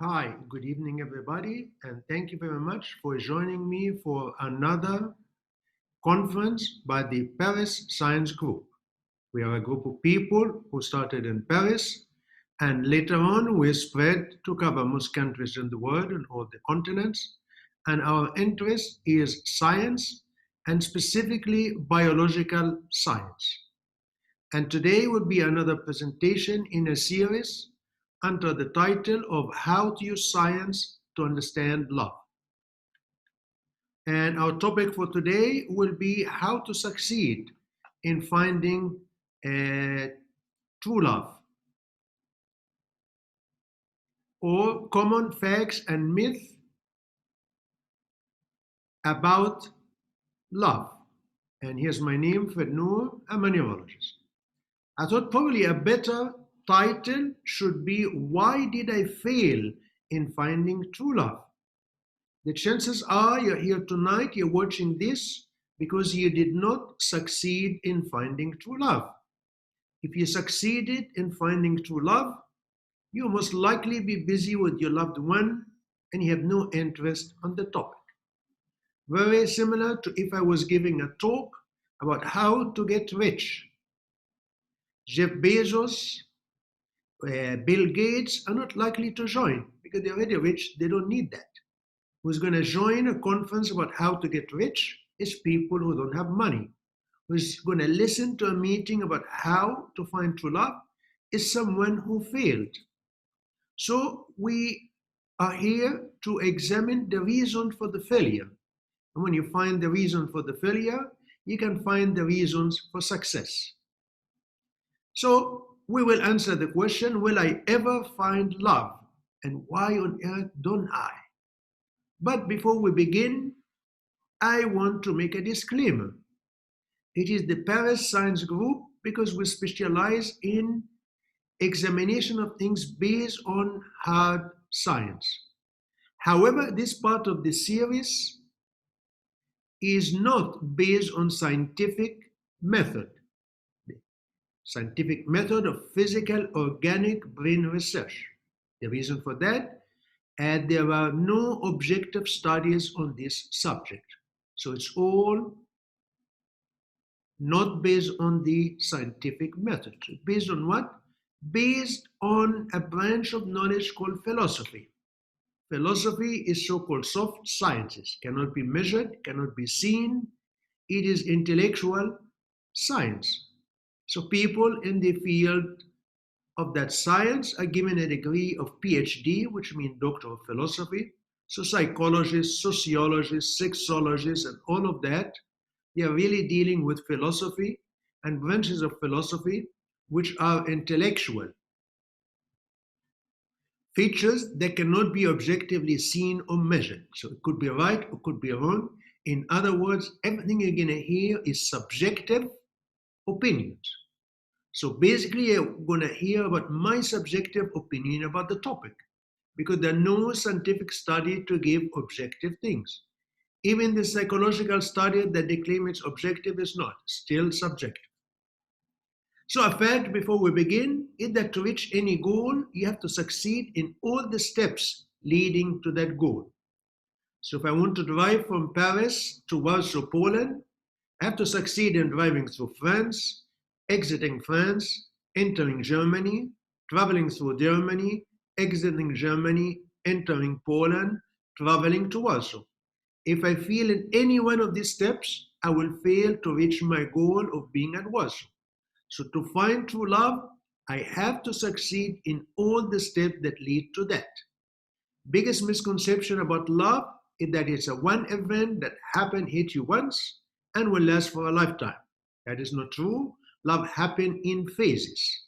Hi, good evening, everybody, and thank you very much for joining me for another conference by the Paris Science Group. We are a group of people who started in Paris, and later on we spread to cover most countries in the world and all the continents. And our interest is science, and specifically biological science. And today will be another presentation in a series under the title of How to Use Science to Understand Love. And our topic for today will be how to succeed in finding true love, or common facts and myths about love. And here's my name, Fred Nour. I'm a neurologist. I thought probably a better title should be Why Did I Fail in Finding True Love? The chances are you're here tonight, you're watching this because you did not succeed in finding true love. If you succeeded in finding true love, you most likely be busy with your loved one and you have no interest on the topic. Very similar to if I was giving a talk about how to get rich. Jeff Bezos, Bill Gates are not likely to join because they're already rich, they don't need that. Who's going to join a conference about how to get rich is people who don't have money. Who's going to listen to a meeting about how to find true love is someone who failed. So we are here to examine the reason for the failure. And when you find the reason for the failure, you can find the reasons for success. So we will answer the question, will I ever find love? And why on earth don't I? But before we begin, I want to make a disclaimer. It is the Paris Science Group because we specialize in examination of things based on hard science. However, this part of the series is not based on scientific method. The scientific method of physical organic brain research. The reason for that, and there are no objective studies on this subject. So it's all not based on the scientific method. Based on what? Based on a branch of knowledge called philosophy. Philosophy is so-called soft sciences, cannot be measured, cannot be seen. It is intellectual science. So people in the field of that science are given a degree of PhD, which means Doctor of Philosophy. So psychologists, sociologists, sexologists, and all of that, they are really dealing with philosophy and branches of philosophy which are intellectual features that cannot be objectively seen or measured. So it could be right or could be wrong. In other words, everything you're going to hear is subjective opinions. So basically, you're going to hear about my subjective opinion about the topic because there are no scientific study to give objective things. Even the psychological study that they claim it's objective is not, still subjective. So a fact before we begin is that to reach any goal, you have to succeed in all the steps leading to that goal. So if I want to drive from Paris to Warsaw, Poland, I have to succeed in driving through France, exiting France, entering Germany, traveling through Germany, exiting Germany, entering Poland, traveling to Warsaw. If I fail in any one of these steps, I will fail to reach my goal of being at Warsaw. So to find true love, I have to succeed in all the steps that lead to that. Biggest misconception about love is that it's a one event that happened, hit you once, and will last for a lifetime. That is not true. Love happens in phases.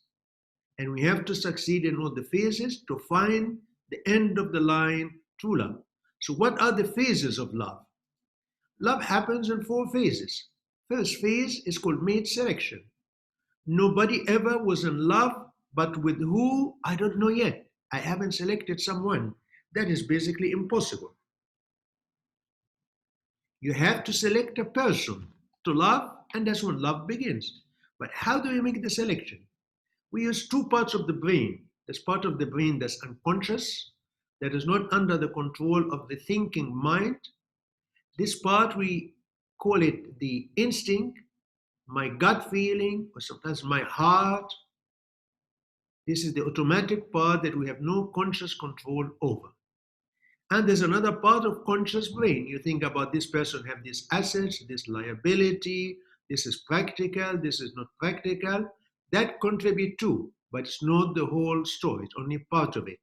And we have to succeed in all the phases to find the end of the line, true love. So what are the phases of love? Love happens in 4 phases. First phase is called mate selection. Nobody ever was in love, but with who, I don't know yet. I haven't selected someone. That is basically impossible. You have to select a person to love, and that's when love begins. But how do we make the selection? We use 2 parts of the brain. There's part of the brain that's unconscious, that is not under the control of the thinking mind. This part, we call it the instinct, my gut feeling, or sometimes my heart. This is the automatic part that we have no conscious control over. And there's another part of conscious brain. You think about this person have these assets, this liability, this is practical, this is not practical. That contribute too, but it's not the whole story. It's only part of it.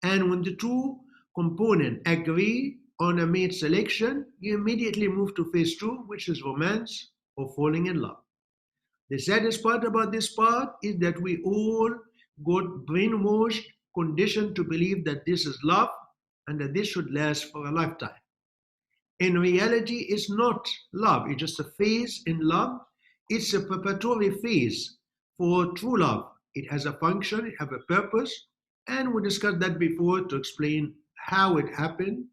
And when the two components agree on a mate selection, you immediately move to phase 2, which is romance or falling in love. The saddest part about this part is that we all got brainwashed, conditioned to believe that this is love and that this should last for a lifetime. In reality, it's not love. It's just a phase in love. It's a preparatory phase for true love. It has a function, it has a purpose, and we discussed that before to explain how it happened,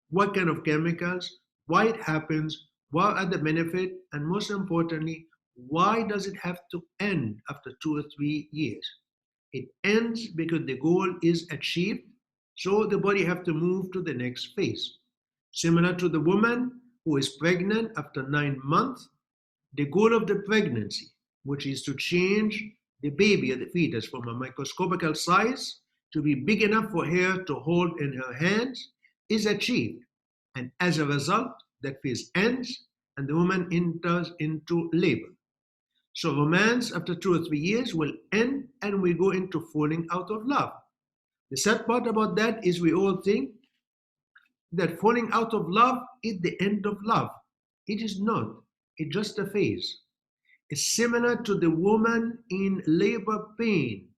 what kind of chemicals, why it happens, what are the benefits, and most importantly, why does it have to end after 2 or 3 years? It ends because the goal is achieved, so the body have to move to the next phase. Similar to the woman who is pregnant after 9 months, the goal of the pregnancy, which is to change the baby or the fetus from a microscopical size to be big enough for her to hold in her hands, is achieved. And as a result, that phase ends and the woman enters into labor. So romance after 2 or 3 years will end and we go into falling out of love. The sad part about that is we all think that falling out of love is the end of love. It is not. It's just a phase. It's similar to the woman in labor pain.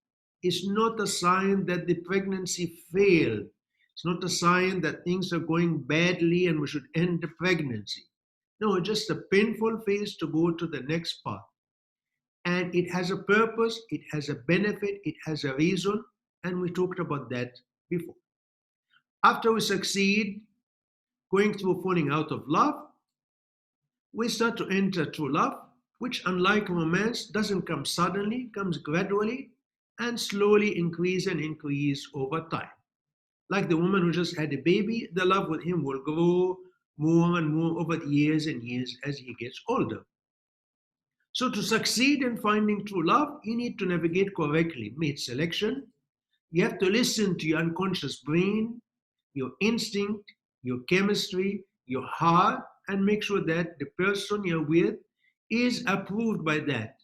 It's not a sign that the pregnancy failed. It's not a sign that things are going badly and we should end the pregnancy. No, it's just a painful phase to go to the next part. And it has a purpose, it has a benefit, it has a reason, and we talked about that before. After we succeed going through falling out of love, we start to enter true love, which unlike romance doesn't come suddenly, comes gradually and slowly increase and increase over time. Like the woman who just had a baby, the love with him will grow more and more over the years and years as he gets older. So to succeed in finding true love, you need to navigate correctly mate selection. You have to listen to your unconscious brain, your instinct, your chemistry, your heart, and make sure that the person you're with is approved by that.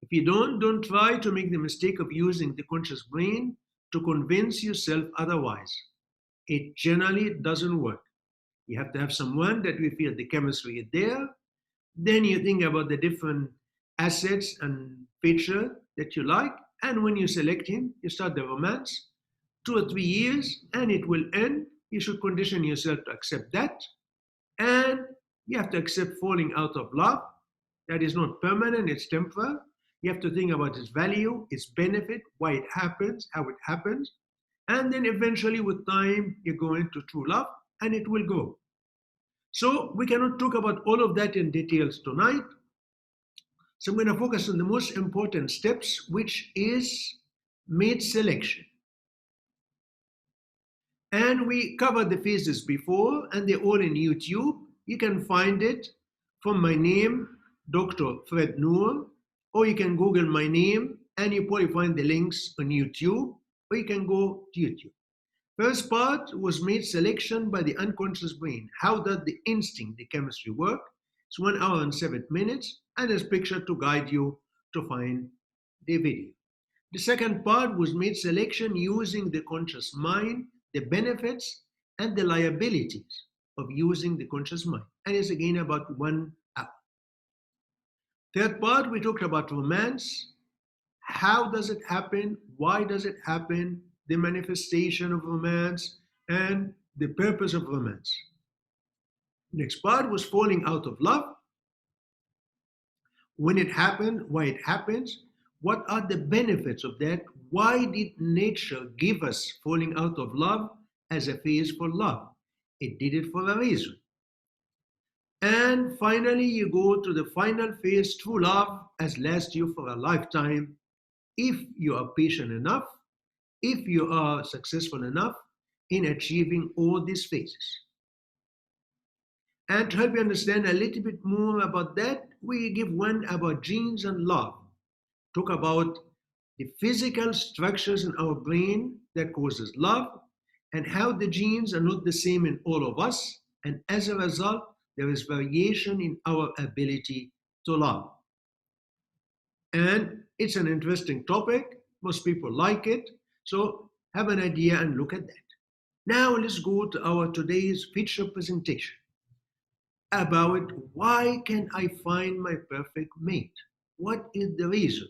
If you don't try to make the mistake of using the conscious brain to convince yourself otherwise. It generally doesn't work. You have to have someone that you feel the chemistry is there. Then you think about the different assets and features that you like. And when you select him, you start the romance. 2 or 3 years and it will end. You should condition yourself to accept that. And you have to accept falling out of love. That is not permanent, it's temporary. You have to think about its value, its benefit, why it happens, how it happens. And then eventually with time, you go into true love and it will go. So we cannot talk about all of that in details tonight. So I'm going to focus on the most important steps, which is mate selection. And we covered the phases before, and they're all in YouTube. You can find it from my name, Dr. Fred Nour, or you can Google my name, and you probably find the links on YouTube, or you can go to YouTube. First part was mate selection by the unconscious brain. How does the instinct, the chemistry work? It's 1 hour and 7 minutes, and there's picture to guide you to find the video. The second part was mate selection using the conscious mind, the benefits and the liabilities of using the conscious mind. And it's again about 1 hour. Third part, we talked about romance. How does it happen? Why does it happen? The manifestation of romance and the purpose of romance. Next part was falling out of love. When it happened, why it happens, what are the benefits of that? Why did nature give us falling out of love as a phase for love? It did it for a reason. And finally, you go to the final phase, true love, as lasts you for a lifetime, if you are patient enough, if you are successful enough in achieving all these phases. And to help you understand a little bit more about that, we give one about genes and love. Talk about the physical structures in our brain that causes love and how the genes are not the same in all of us. And as a result, there is variation in our ability to love. And it's an interesting topic. Most people like it. So have an idea and look at that. Now let's go to our today's feature presentation about why can I find my perfect mate? What is the reason?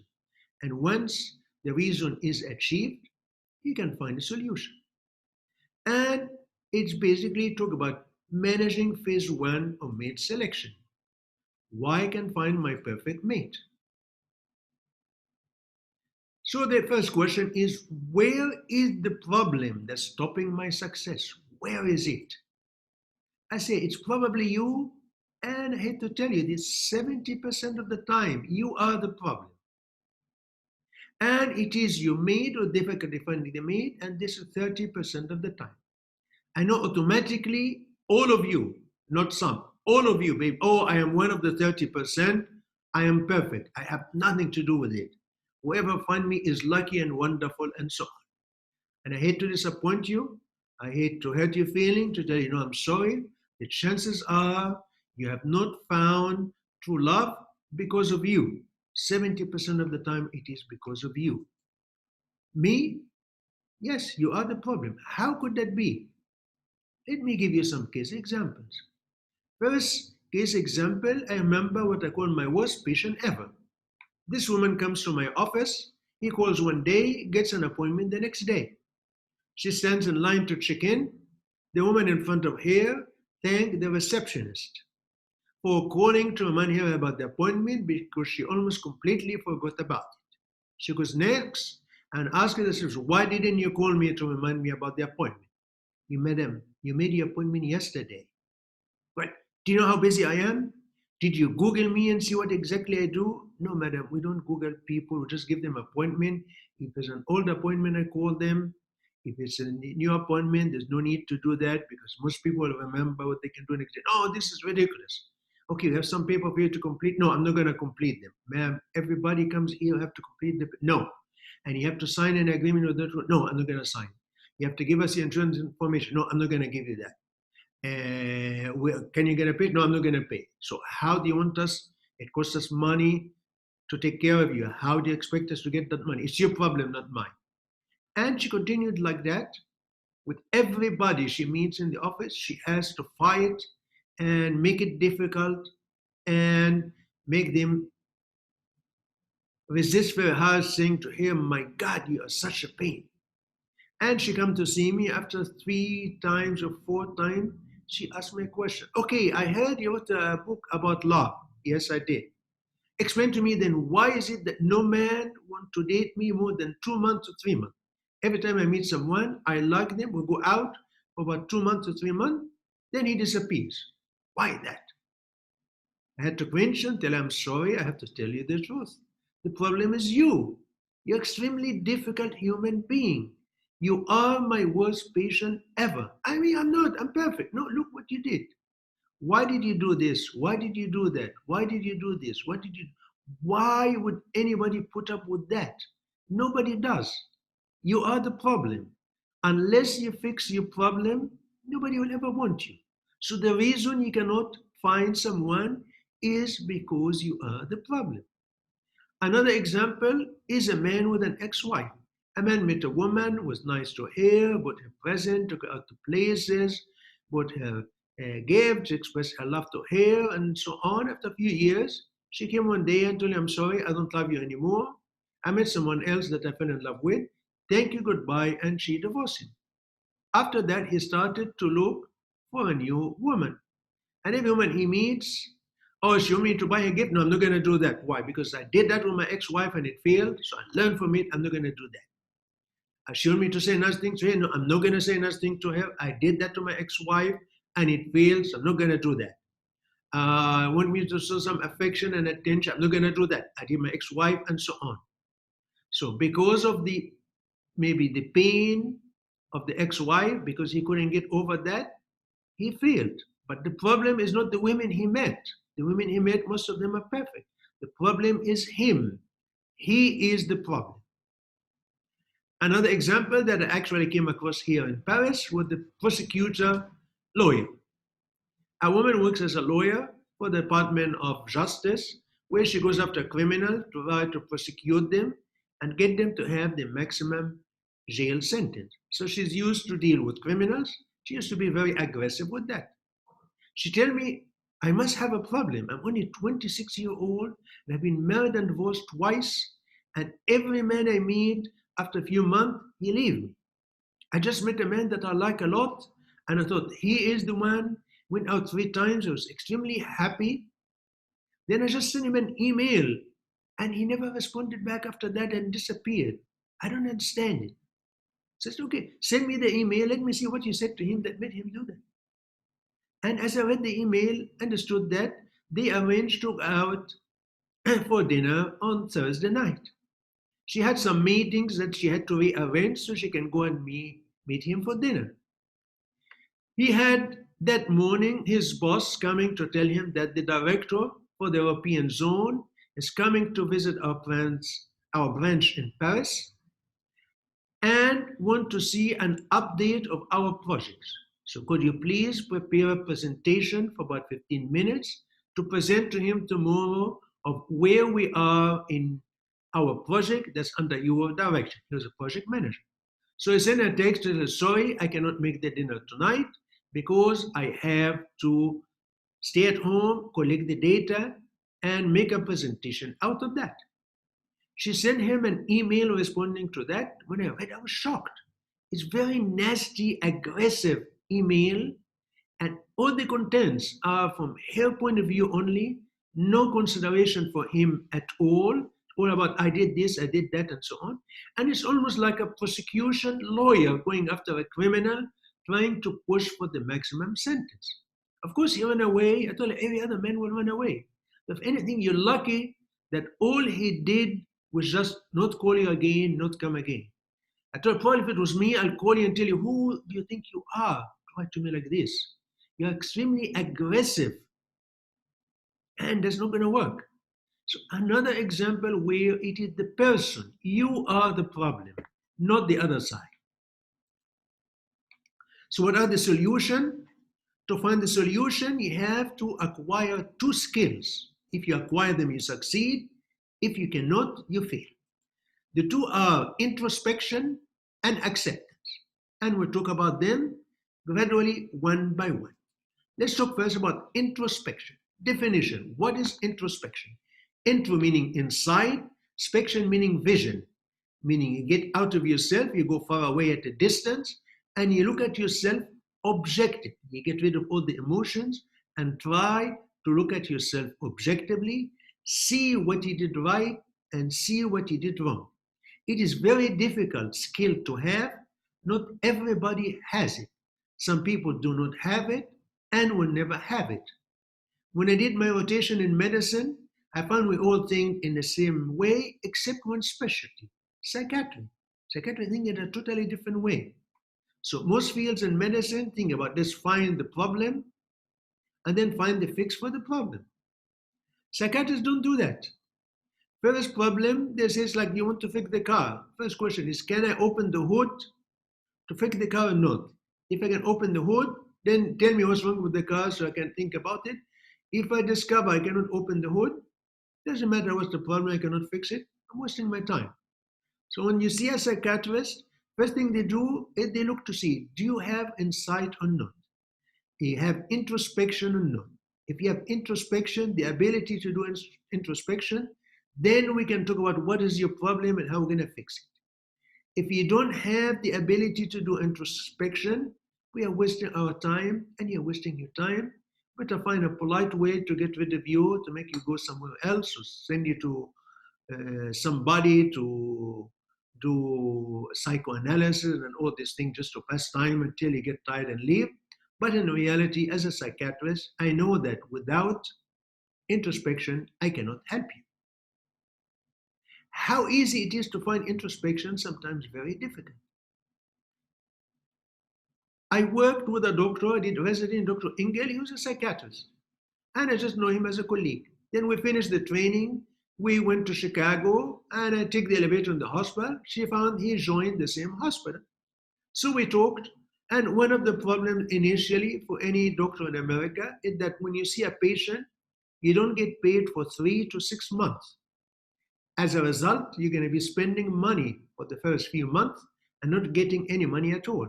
And once the reason is achieved, you can find a solution. And it's basically talk about managing phase one of mate selection. Why I can find my perfect mate? So the first question is, where is the problem that's stopping my success? Where is it? I say it's probably you, and I hate to tell you this, 70% of the time you are the problem. And it is your mate or difficulty finding the mate, and this is 30% of the time. I know automatically all of you, not some, all of you, babe, oh, I am one of the 30%. I am perfect. I have nothing to do with it. Whoever finds me is lucky and wonderful and so on. And I hate to disappoint you. I hate to hurt your feeling, to tell you, no, I'm sorry. The chances are you have not found true love because of you. 70% of the time it is because of you. Me? Yes, you are the problem. How could that be? Let me give you some case examples. First case example, I remember what I call my worst patient ever. This woman comes to my office. He calls one day, gets an appointment the next day. She stands in line to check in. The woman in front of her thanked the receptionist for calling to remind her about the appointment because she almost completely forgot about it. She goes next and asks the receptionist, why didn't you call me to remind me about the appointment? Madam, you made the appointment yesterday. But do you know how busy I am? Did you Google me and see what exactly I do? No, madam, we don't Google people. We just give them appointment. If it's an old appointment, I call them. If it's a new appointment, there's no need to do that because most people remember what they can do next day. Oh, this is ridiculous. Okay, you have some paper for you to complete. No, I'm not going to complete them. Ma'am, everybody comes here, you have to complete them. No. And you have to sign an agreement with that. No, I'm not going to sign. You have to give us the insurance information. No, I'm not going to give you that. Can you get a pay? No, I'm not going to pay. So how do you want us? It costs us money to take care of you. How do you expect us to get that money? It's your problem, not mine. And she continued like that with everybody she meets in the office. She has to fight and make it difficult and make them resist very hard, saying to him, my God, you are such a pain. And she come to see me after 3 times or 4 times. She asked me a question. Okay, I heard you wrote a book about love. Yes, I did. Explain to me then, why is it that no man want to date me more than 2 months or 3 months? Every time I meet someone, I like them, we go out for about 2 months or 3 months, then he disappears. Why that? I had to mention, tell I'm sorry, I have to tell you the truth. The problem is you. You're extremely difficult human being. You are my worst patient ever. I mean, I'm not, I'm perfect. No, look what you did. Why did you do this? Why did you do that? Why did you do this? Why would anybody put up with that? Nobody does. You are the problem. Unless you fix your problem, nobody will ever want you. So the reason you cannot find someone is because you are the problem. Another example is a man with an ex-wife. A man met a woman, was nice to her, bought her present, took her out to places, bought her gifts, expressed her love to her, and so on. After a few years, she came one day and told him, I'm sorry, I don't love you anymore. I met someone else that I fell in love with. Thank you, goodbye, and she divorced him. After that, he started to look for a new woman. And every woman he meets, oh, she want me to buy a gift? No, I'm not going to do that. Why? Because I did that with my ex-wife and it failed, so I learned from it. I'm not going to do that. She want me to say nice things to her? No, I'm not going to say nice things to her. I did that to my ex-wife and it failed, so I'm not going to do that. Want me to show some affection and attention? I'm not going to do that. I did my ex-wife and so on. So because of the maybe the pain of the ex-wife because he couldn't get over that, he failed. But the problem is not the women he met. The women he met, most of them are perfect. The problem is him. He is the problem. Another example that I actually came across here in Paris was the prosecutor lawyer. A woman works as a lawyer for the Department of Justice, where she goes after criminals to try to prosecute them and get them to have the maximum jail sentence. So she's used to deal with criminals. She used to be very aggressive with that. She told me, I must have a problem. I'm only 26-year-old and I've been married and divorced twice. And every man I meet after a few months, he leaves me. I just met a man that I like a lot. And I thought, he is the one. Went out 3 times. I was extremely happy. Then I just sent him an email. And he never responded back after that and disappeared. I don't understand it. I said, okay, send me the email. Let me see what you said to him that made him do that. And as I read the email, understood that they arranged to go out for dinner on Thursday night. She had some meetings that she had to rearrange so she can go and meet him for dinner. He had that morning his boss coming to tell him that the director for the European zone is coming to visit our branch in Paris and want to see an update of our projects. So could you please prepare a presentation for about 15 minutes to present to him tomorrow of where we are in our project that's under your direction. He was a project manager. So he sent a text and said, sorry, I cannot make the dinner tonight because I have to stay at home, collect the data, and make a presentation out of that. She sent him an email responding to that. When I read, I was shocked. It's very nasty, aggressive email, and all the contents are from her point of view only, no consideration for him at all about I did this, I did that, and so on. And it's almost like a prosecution lawyer going after a criminal, trying to push for the maximum sentence. Of course, he ran away. I told her every other man will run away. If anything, you're lucky that all he did was just not call you again, not come again. I told Paul, if it was me, I'll call you and tell you, who do you think you are? Try to me like this. You're extremely aggressive, and that's not going to work. So another example where it is the person, you are the problem, not the other side. So what are the solution? To find the solution, you have to acquire 2 skills. If you acquire them, you succeed. If you cannot, you fail. The 2 are introspection and acceptance. And we'll talk about them gradually one by one. Let's talk first about introspection. Definition. What is introspection? Intro meaning inside, spection meaning vision, meaning you get out of yourself, you go far away at a distance, and you look at yourself objectively. You get rid of all the emotions and try to look at yourself objectively, see what you did right and see what you did wrong. It is very difficult skill to have. Not everybody has it. Some people do not have it and will never have it. When I did my rotation in medicine, I found we all think in the same way, except one specialty, psychiatry. Psychiatry think in a totally different way. So most fields in medicine think about this, find the problem, and then find the fix for the problem. Psychiatrists don't do that. First problem, they say it's like you want to fix the car. First question is, can I open the hood to fix the car or not? If I can open the hood, then tell me what's wrong with the car so I can think about it. If I discover I cannot open the hood, doesn't matter what's the problem, I cannot fix it. I'm wasting my time. So when you see a psychiatrist, first thing they do is they look to see, do you have insight or not? Do you have introspection or not? If you have introspection, the ability to do introspection, then we can talk about what is your problem and how we're going to fix it. If you don't have the ability to do introspection, we are wasting our time and you're wasting your time. Better find a polite way to get rid of you, to make you go somewhere else, or send you to somebody to do psychoanalysis and all these things just to pass time until you get tired and leave. But in reality, as a psychiatrist, I know that without introspection, I cannot help you. How easy it is to find introspection, sometimes very difficult. I worked with a doctor, I did resident, Dr. Engel, he was a psychiatrist. And I just know him as a colleague. Then we finished the training. We went to Chicago, and I take the elevator in the hospital. She found he joined the same hospital. So we talked, and one of the problems initially for any doctor in America is that when you see a patient, you don't get paid for 3 to 6 months. As a result, you're going to be spending money for the first few months and not getting any money at all.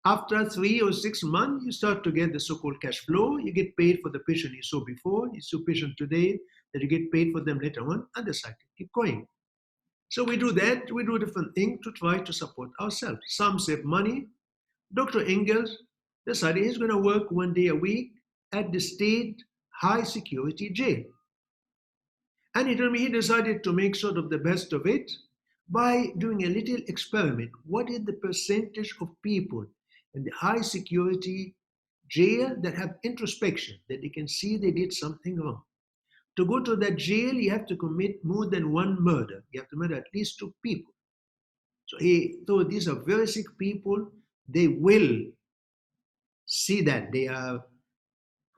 After 3 or 6 months, you start to get the so-called cash flow. You get paid for the patient you saw before, you saw patient today, that you get paid for them later on, and the cycle keep going. So we do that. We do different things to try to support ourselves. Some save money. Dr. Engels decided he's going to work 1 day a week at the state high security jail. And he told me he decided to make sort of the best of it by doing a little experiment. What is the percentage of people in the high security jail that have introspection, that they can see they did something wrong? To go to that jail, you have to commit more than one murder. You have to murder at least 2 people. So he thought these are very sick people. They will see that they are,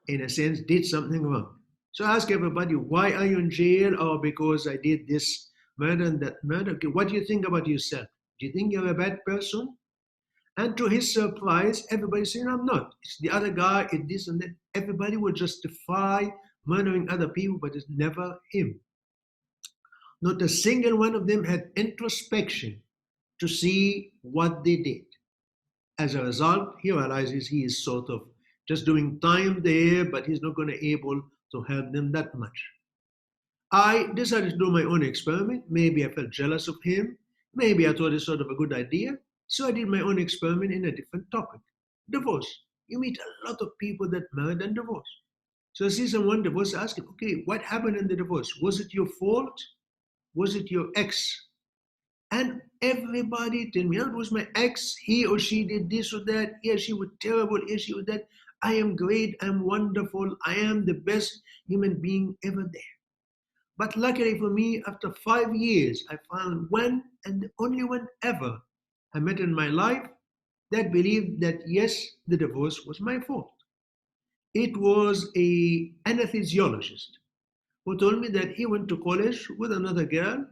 in a sense, did something wrong. So I ask everybody, why are you in jail? Oh, because I did this murder and that murder. Okay, what do you think about yourself? Do you think you're a bad person? And to his surprise, everybody saying, I'm not. It's the other guy, it's this and that. Everybody will justify murdering other people, but it's never him. Not a single one of them had introspection to see what they did. As a result, he realizes he is sort of just doing time there, but he's not going to be able to help them that much. I decided to do my own experiment. Maybe I felt jealous of him. Maybe I thought it's sort of a good idea. So I did my own experiment in a different topic. Divorce. You meet a lot of people that married and divorced. So I see someone divorced, I ask him, okay, what happened in the divorce? Was it your fault? Was it your ex? And everybody tell me, oh, it was my ex, he or she did this or that, he or she was terrible, he or she was that. I am great, I'm wonderful, I am the best human being ever there. But luckily for me, after 5 years, I found one and the only one ever I met in my life that believed that yes, the divorce was my fault. It was an anesthesiologist who told me that he went to college with another girl,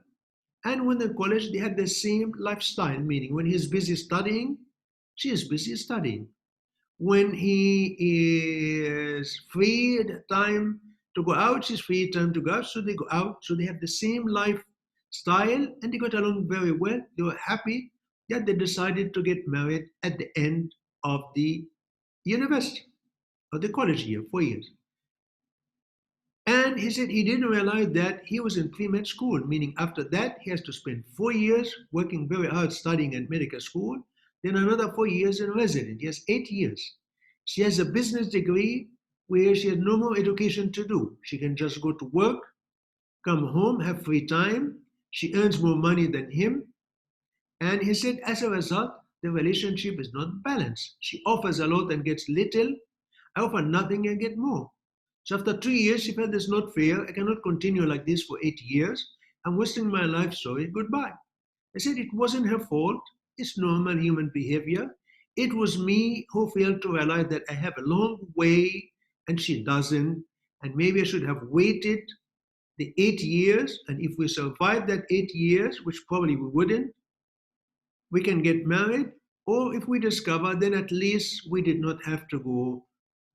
and when in college they had the same lifestyle, meaning when he's busy studying, she is busy studying. When he is free time to go out, she's free time to go out, so they go out. So they have the same lifestyle and they got along very well. They were happy that they decided to get married at the end of the university or the college year, 4 years. And he said he didn't realize that he was in pre-med school, meaning after that he has to spend 4 years working very hard studying at medical school, then another 4 years in resident. He has 8 years. She has a business degree where she has no more education to do. She can just go to work, come home, have free time. She earns more money than him. And he said, as a result, the relationship is not balanced. She offers a lot and gets little. I offer nothing and get more. So after 2 years, she felt it's not fair. I cannot continue like this for 8 years. I'm wasting my life, sorry, goodbye. I said it wasn't her fault. It's normal human behavior. It was me who failed to realize that I have a long way and she doesn't. And maybe I should have waited the 8 years. And if we survive that 8 years, which probably we wouldn't, we can get married. Or if we discover, then at least we did not have to go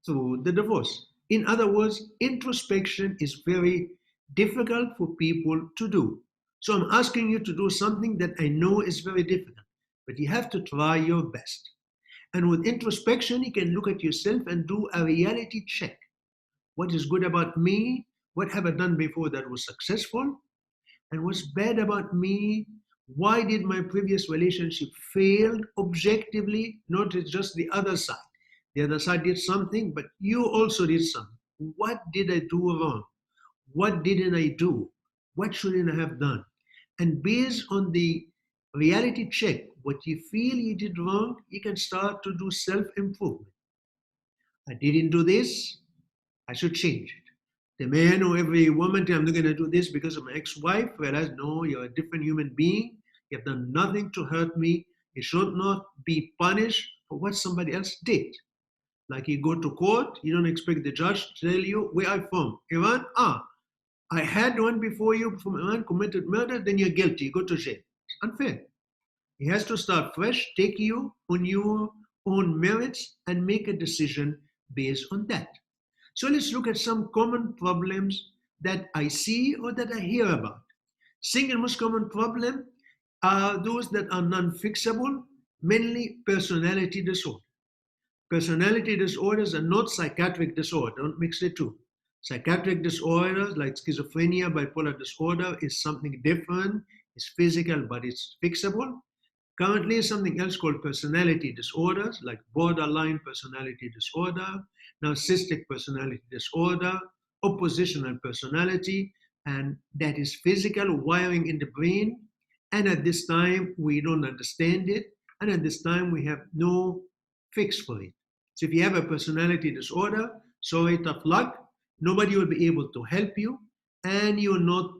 through the divorce. In other words, introspection is very difficult for people to do. So I'm asking you to do something that I know is very difficult, but you have to try your best. And with introspection, you can look at yourself and do a reality check. What is good about me? What have I done before that was successful? And what's bad about me? Why did my previous relationship fail objectively, not just the other side? The other side did something, but you also did something. What did I do wrong? What didn't I do? What shouldn't I have done? And based on the reality check, what you feel you did wrong, you can start to do self-improvement. I didn't do this, I should change it. The man or every woman, I'm not going to do this because of my ex-wife, whereas no, you're a different human being. You have done nothing to hurt me. You should not be punished for what somebody else did. Like you go to court, you don't expect the judge to tell you where I'm from. Iran, I had one before you from Iran committed murder, then you're guilty, you go to jail. It's unfair. He has to start fresh, take you on your own merits, and make a decision based on that. So let's look at some common problems that I see or that I hear about. Single most common problem are those that are non-fixable, mainly personality disorder. Personality disorders are not psychiatric disorder. Don't mix the two. Psychiatric disorders like schizophrenia, bipolar disorder is something different. It's physical, but it's fixable. Currently, something else called personality disorders like borderline personality disorder, narcissistic personality disorder, oppositional personality, and that is physical wiring in the brain. And at this time, we don't understand it. And at this time, we have no fix for it. So if you have a personality disorder, sorry, tough luck. Nobody will be able to help you, and you'll not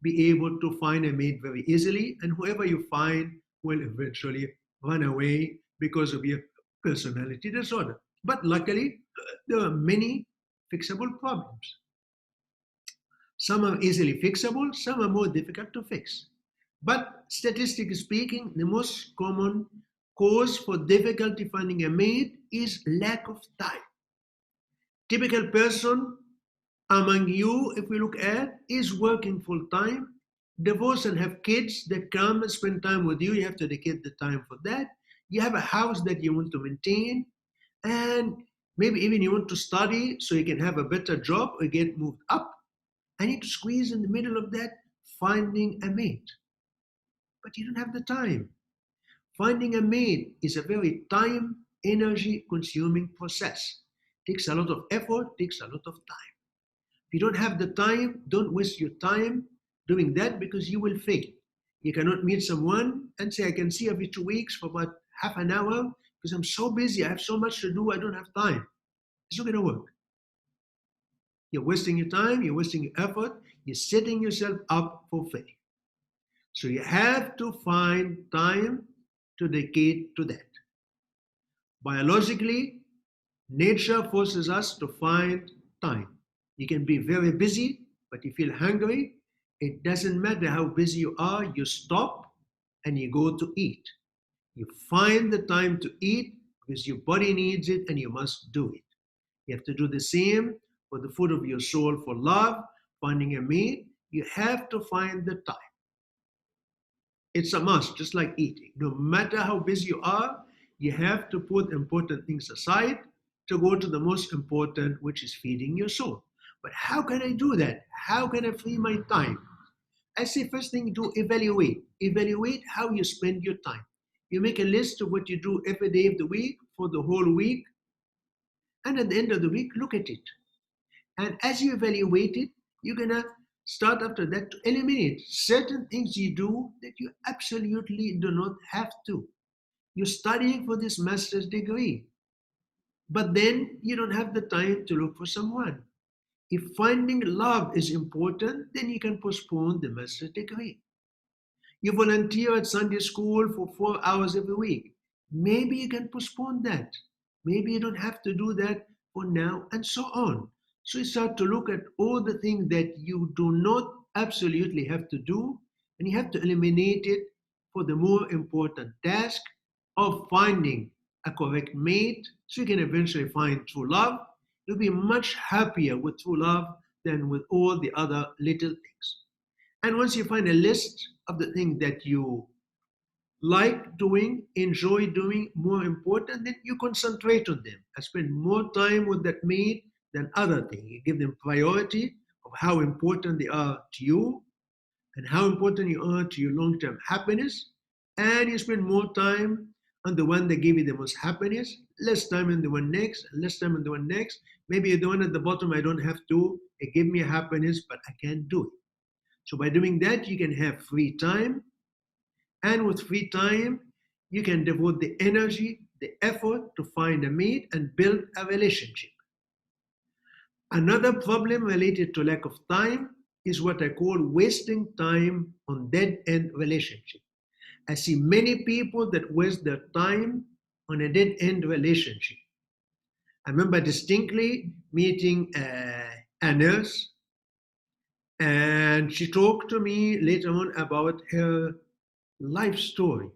be able to find a mate very easily. And whoever you find will eventually run away because of your personality disorder. But luckily, there are many fixable problems. Some are easily fixable, some are more difficult to fix. But statistically speaking, the most common cause for difficulty finding a mate is lack of time. Typical person among you, if we look at, is working full time, divorced and have kids that come and spend time with you. You have to dedicate the time for that. You have a house that you want to maintain, and maybe even you want to study so you can have a better job or get moved up. I need to squeeze in the middle of that, finding a mate. But you don't have the time. Finding a mate is a very time, energy consuming process. Takes a lot of effort, takes a lot of time. If you don't have the time, don't waste your time doing that because you will fail. You cannot meet someone and say, I can see every 2 weeks for about half an hour because I'm so busy, I have so much to do, I don't have time. It's not going to work. You're wasting your time, you're wasting your effort, you're setting yourself up for failure. So you have to find time to dedicate to that. Biologically, nature forces us to find time. You can be very busy, but you feel hungry. It doesn't matter how busy you are, you stop and you go to eat. You find the time to eat because your body needs it and you must do it. You have to do the same for the food of your soul, for love, finding a mate. You have to find the time. It's a must, just like eating. No matter how busy you are, you have to put important things aside to go to the most important, which is feeding your soul. But how can I do that? How can I free my time? I say first thing, do evaluate. Evaluate how you spend your time. You make a list of what you do every day of the week for the whole week. And at the end of the week, look at it. And as you evaluate it, you're going to start after that to eliminate certain things you do that you absolutely do not have to. You're studying for this master's degree, but then you don't have the time to look for someone. If finding love is important, then you can postpone the master's degree. You volunteer at Sunday school for 4 hours every week. Maybe you can postpone that. Maybe you don't have to do that for now, and so on. So you start to look at all the things that you do not absolutely have to do, and you have to eliminate it for the more important task of finding a correct mate so you can eventually find true love. You'll be much happier with true love than with all the other little things. And once you find a list of the things that you like doing, enjoy doing, more important, then you concentrate on them and spend more time with that mate than other things. You give them priority of how important they are to you and how important you are to your long-term happiness. And you spend more time on the one that gave you the most happiness, less time on the one next, and less time on the one next. Maybe the one at the bottom, I don't have to, it gave me happiness, but I can't do it. So by doing that, you can have free time. And with free time, you can devote the energy, the effort to find a mate and build a relationship. Another problem related to lack of time is what I call wasting time on dead-end relationship. I see many people that waste their time on a dead-end relationship. I remember distinctly meeting a nurse, and she talked to me later on about her life story.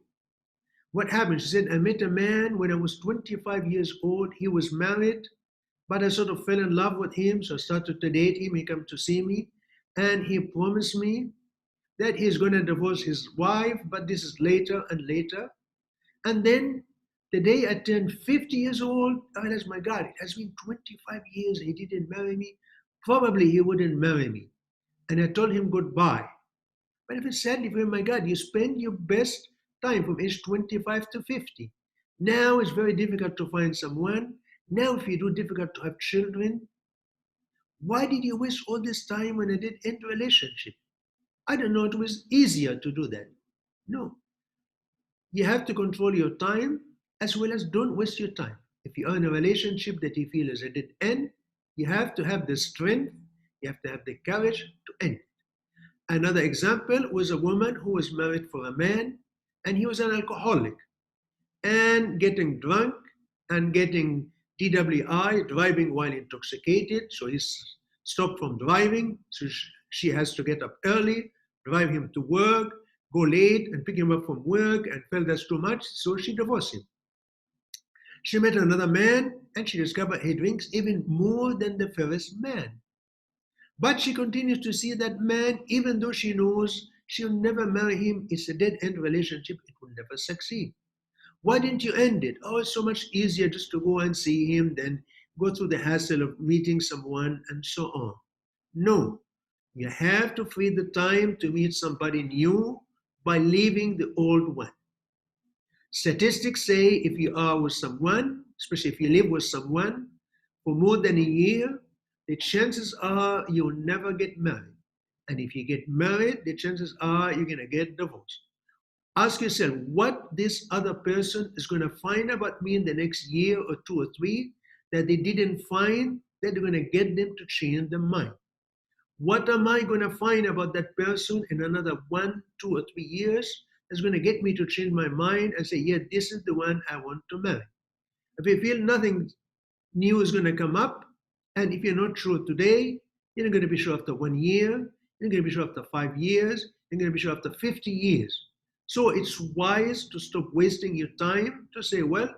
What happened? She said, I met a man when I was 25 years old. He was married, but I sort of fell in love with him, so I started to date him. He came to see me, and he promised me that he's going to divorce his wife, but this is later and later. And then the day I turned 50 years old, I realized, my God, it has been 25 years. He didn't marry me. Probably he wouldn't marry me. And I told him goodbye. But if it's sadly for him, my God, you spend your best time from age 25 to 50. Now it's very difficult to find someone. Now, if you do difficult to have children, why did you waste all this time when I did end a relationship? I don't know, it was easier to do that. No. You have to control your time as well as don't waste your time. If you are in a relationship that you feel is a dead end, you have to have the strength, you have to have the courage to end. Another example was a woman who was married for a man and he was an alcoholic and getting drunk and getting DWI, driving while intoxicated. So he's stopped from driving. So she has to get up early, drive him to work, go late and pick him up from work, and felt that's too much. So she divorced him. She met another man and she discovered he drinks even more than the first man. But she continues to see that man, even though she knows she'll never marry him. It's a dead-end relationship. It will never succeed. Why didn't you end it? Oh, it's so much easier just to go and see him than go through the hassle of meeting someone and so on. No, you have to free the time to meet somebody new by leaving the old one. Statistics say if you are with someone, especially if you live with someone for more than a year, the chances are you'll never get married. And if you get married, the chances are you're going to get divorced. Ask yourself what this other person is going to find about me in the next year or 2 or 3 that they didn't find, that they're going to get them to change their mind. What am I going to find about that person in another 1, 2 or 3 years that's going to get me to change my mind and say, yeah, this is the one I want to marry. If you feel nothing new is going to come up, and if you're not sure today, you're not going to be sure after 1 year, you're going to be sure after 5 years, you're going to be sure after 50 years. So it's wise to stop wasting your time to say, well,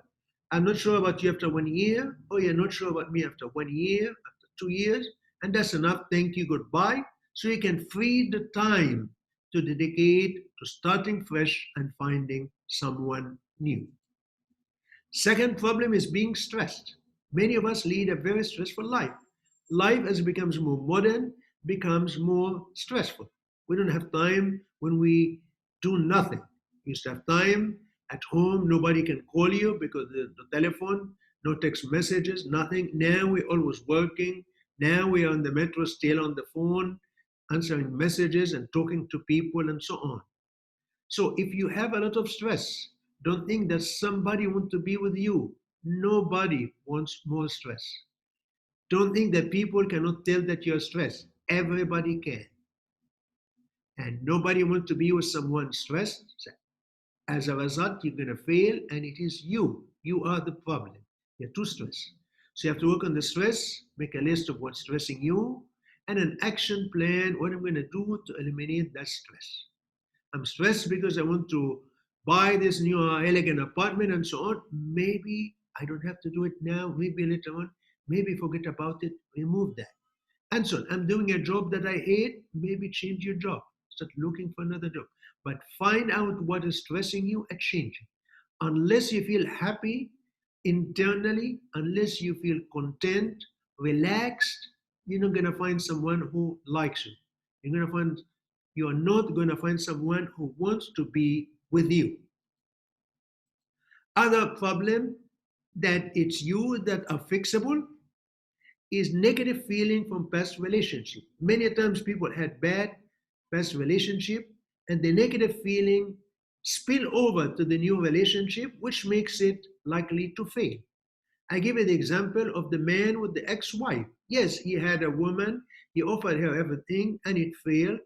I'm not sure about you after 1 year, or you're not sure about me after 1 year, after 2 years, and that's enough. Thank you, goodbye. So you can free the time to dedicate to starting fresh and finding someone new. Second problem is being stressed. Many of us lead a very stressful life. Life, as it becomes more modern, becomes more stressful. We don't have time when we do nothing. You used to have time at home. Nobody can call you because the telephone, no text messages, nothing. Now we're always working. Now we are on the metro, still on the phone, answering messages and talking to people and so on. So if you have a lot of stress, don't think that somebody wants to be with you. Nobody wants more stress. Don't think that people cannot tell that you're stressed. Everybody can. And nobody wants to be with someone stressed. As a result, you're going to fail, and it is you. You are the problem. You're too stressed. So you have to work on the stress, make a list of what's stressing you, and an action plan, what I'm going to do to eliminate that stress. I'm stressed because I want to buy this new elegant apartment and so on. Maybe I don't have to do it now. Maybe later on. Maybe forget about it. Remove that. And so on. I'm doing a job that I hate. Maybe change your job. Start looking for another job. But find out what is stressing you and change it. Unless you feel happy internally, unless you feel content, relaxed, you're not going to find someone who likes you. You're not going to find someone who wants to be with you. Other problem that it's you that are fixable is negative feeling from past relationship. Many times people had bad past relationship, and the negative feeling spill over to the new relationship, which makes it likely to fail. I give you the example of the man with the ex-wife. Yes, he had a woman, he offered her everything, and it failed.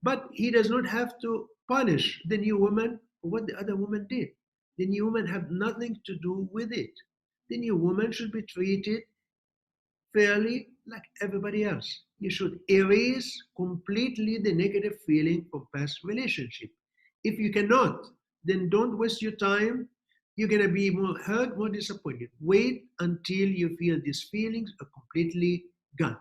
But he does not have to punish the new woman for what the other woman did. The new woman had nothing to do with it. The new woman should be treated fairly like everybody else. You should erase completely the negative feeling from past relationship. If you cannot, then don't waste your time. You're gonna be more hurt, more disappointed. Wait until you feel these feelings are completely gone.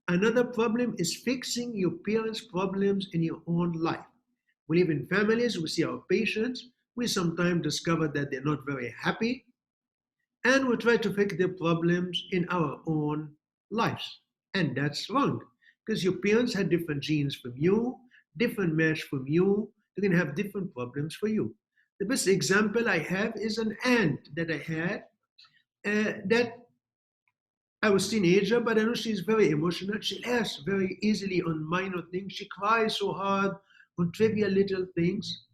Another problem is fixing your parents' problems in your own life. We live in families, we see our patients, we sometimes discover that they're not very happy, and we try to fix their problems in our own lives. And that's wrong, because your parents had different genes from you, different mesh from you, they're going to have different problems for you. The best example I have is an aunt that I had that I was a teenager, but I know she's very emotional. She laughs very easily on minor things. She cries so hard on trivial little things.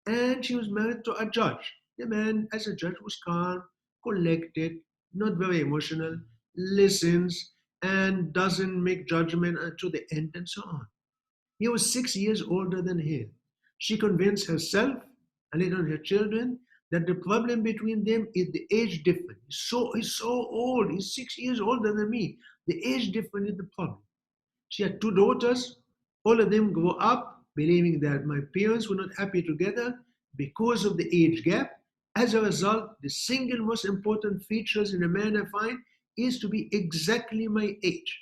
And she was married to a judge. The man, as a judge, was calm, collected, not very emotional, listens, and doesn't make judgment to the end, and so on. He was 6 years older than her. She convinced herself and later on her children that the problem between them is the age difference. He's so old. He's 6 years older than me. The age difference is the problem. She had two daughters. All of them grew up believing that my parents were not happy together because of the age gap. As a result, the single most important features in a man I find is to be exactly my age.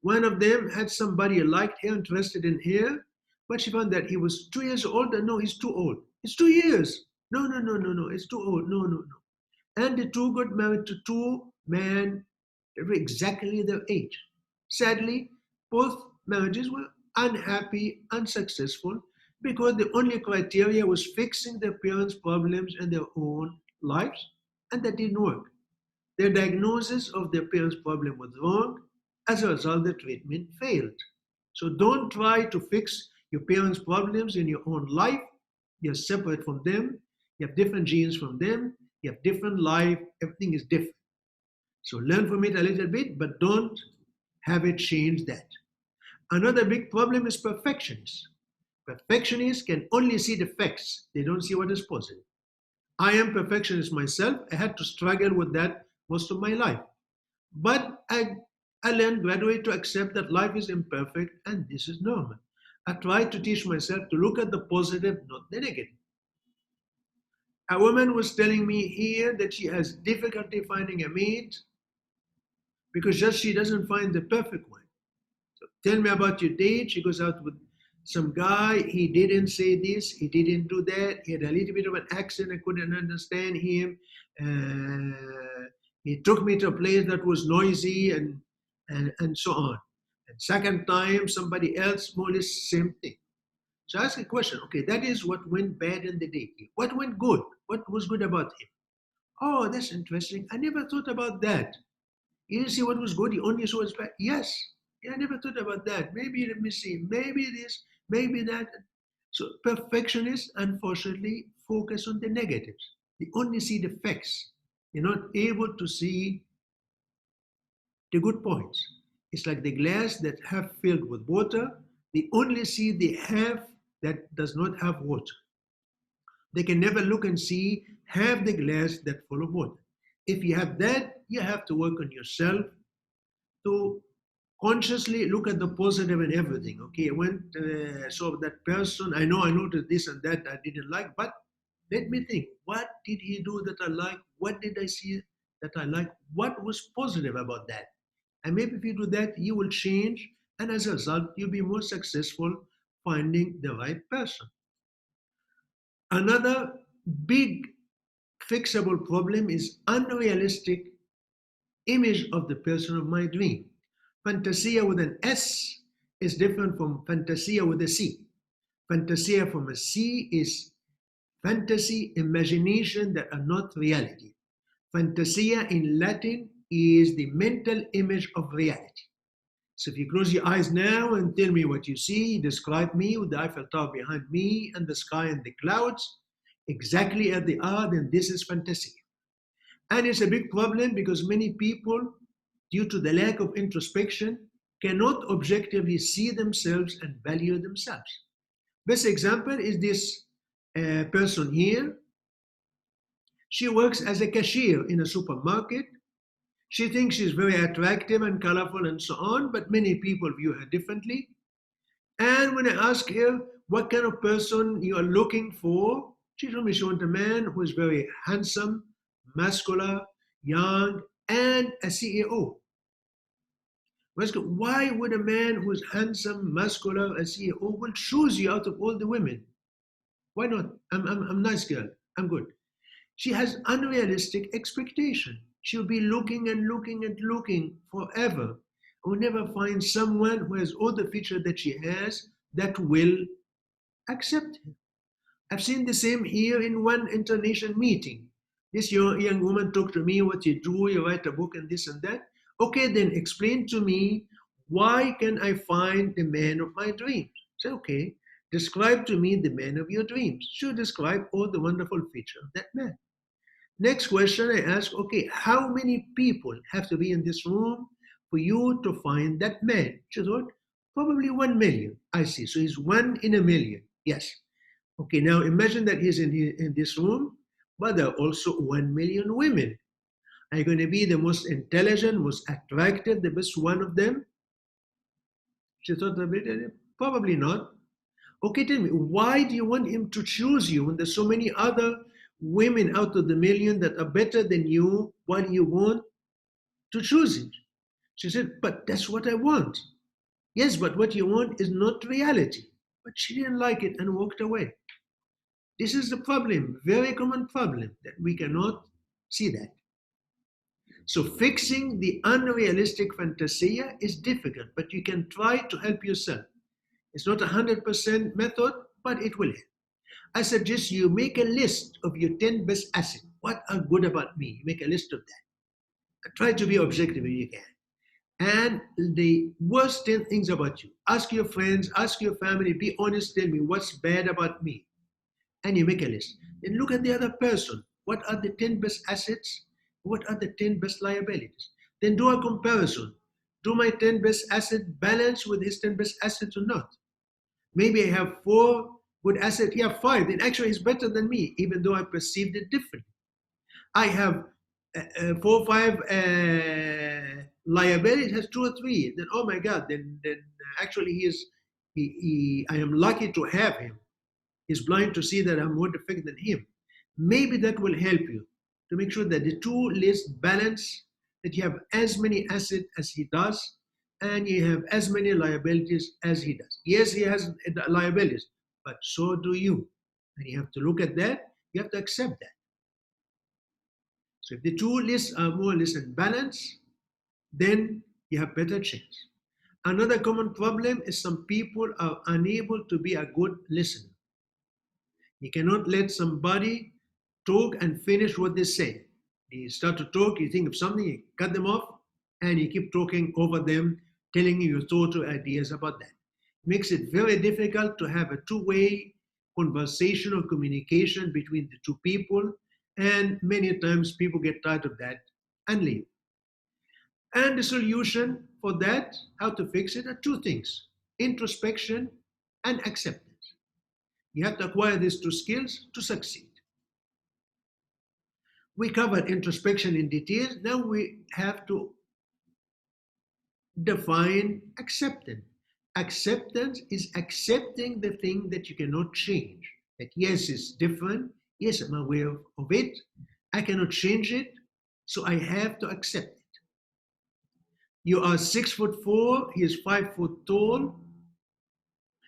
One of them had somebody who liked her, interested in her, but she found that he was 2 years older. No, he's too old. It's 2 years. No, no, no, no, no. It's too old. No, no, no. And the two got married to two men that were exactly their age. Sadly, both marriages were unhappy, unsuccessful, because the only criteria was fixing their parents' problems in their own lives, and that didn't work. Their diagnosis of their parents' problem was wrong. As a result, the treatment failed. So don't try to fix your parents' problems in your own life. You're separate from them. You have different genes from them. You have different life. Everything is different. So learn from it a little bit, but don't have it change that. Another big problem is perfectionists. Perfectionists can only see the facts. They don't see what is positive. I am perfectionist myself. I had to struggle with that most of my life. But I learned gradually to accept that life is imperfect and this is normal. I tried to teach myself to look at the positive, not the negative. A woman was telling me here that she has difficulty finding a mate because just she doesn't find the perfect one. So tell me about your date. She goes out with some guy. He didn't say this. He didn't do that. He had a little bit of an accent. I couldn't understand him. He took me to a place that was noisy and so on. And second time, somebody else, more or less same thing. So ask a question. Okay, that is what went bad in the day. What went good? What was good about him? Oh, that's interesting. I never thought about that. You didn't see what was good. You only saw what's bad. Yes. Yeah, I never thought about that. Maybe let me see. Maybe this. Maybe that. So perfectionists, unfortunately, focus on the negatives. They only see the facts. They're not able to see the good points. It's like the glass that half filled with water. They only see the half that does not have water. They can never look and see half the glass that full of water. If you have that, you have to work on yourself to consciously look at the positive in everything. Okay, I went, saw that person. I know I noticed this and that I didn't like, but let me think. What did he do that I like? What did I see that I like? What was positive about that? And maybe if you do that, you will change. And as a result, you'll be more successful finding the right person. Another big fixable problem is unrealistic image of the person of my dream. Fantasia with an S is different from fantasia with a C. Fantasia from a C is fantasy, imagination that are not reality. Fantasia in Latin is the mental image of reality. So if you close your eyes now and tell me what you see, describe me with the Eiffel Tower behind me and the sky and the clouds, exactly as they are, then this is fantasia. And it's a big problem because many people due to the lack of introspection, cannot objectively see themselves and value themselves. Best example is this person here. She works as a cashier in a supermarket. She thinks she's very attractive and colorful and so on, but many people view her differently. And when I ask her what kind of person you are looking for, she told me she wants a man who is very handsome, muscular, young, and a CEO. Why would a man who is handsome, muscular, a CEO will choose you out of all the women? Why not? I'm a nice girl. I'm good. She has unrealistic expectation. She'll be looking and looking and looking forever. Will never find someone who has all the features that she has that will accept her. I've seen the same here in one international meeting. This young woman talked to me, what you do, you write a book and this and that. Okay, then explain to me, why can I find the man of my dreams? I said, okay, describe to me the man of your dreams. She'll describe all the wonderful features of that man. Next question I ask, okay, how many people have to be in this room for you to find that man? She thought, probably 1 million. I see, so he's 1 in a million. Yes. Okay, now imagine that he's in this room, but there are also 1 million women. Are you going to be the most intelligent, most attractive, the best one of them? She thought a bit, probably not. Okay, tell me, why do you want him to choose you when there's so many other women out of the million that are better than you? Why do you want to choose him? She said, but that's what I want. Yes, but what you want is not reality. But she didn't like it and walked away. This is the problem, very common problem, that we cannot see that. So fixing the unrealistic fantasia is difficult, but you can try to help yourself. It's not a 100% method, but it will help. I suggest you make a list of your 10 best assets. What are good about me? Make a list of that. Try to be objective if you can. And the worst 10 things about you. Ask your friends, ask your family, be honest, tell me what's bad about me. And you make a list. Then look at the other person. What are the 10 best assets? What are the 10 best liabilities? Then do a comparison. Do my 10 best assets balance with his 10 best assets or not? Maybe I have 4 good assets, he has 5. Then actually he's better than me, even though I perceived it differently. I have 4 or 5 liabilities, has 2 or 3. Then oh my God, then actually I am lucky to have him. He's blind to see that I'm more defective than him. Maybe that will help you to make sure that the 2 lists balance, that you have as many assets as he does, and you have as many liabilities as he does. Yes, he has liabilities, but so do you. And you have to look at that, you have to accept that. So if the 2 lists are more or less in balance, then you have better chance. Another common problem is some people are unable to be a good listener. You cannot let somebody talk and finish what they say. You start to talk, you think of something, you cut them off, and you keep talking over them, telling you your thoughts or ideas about that. It makes it very difficult to have a two-way conversation or communication between the 2 people, and many times people get tired of that and leave. And the solution for that, how to fix it, are 2 things: introspection and acceptance. You have to acquire these 2 skills to succeed. We covered introspection in detail. Now we have to define acceptance. Acceptance is accepting the thing that you cannot change. That yes, it's different. Yes, I'm aware of it. I cannot change it, so I have to accept it. You are 6'4", he is 5 foot tall.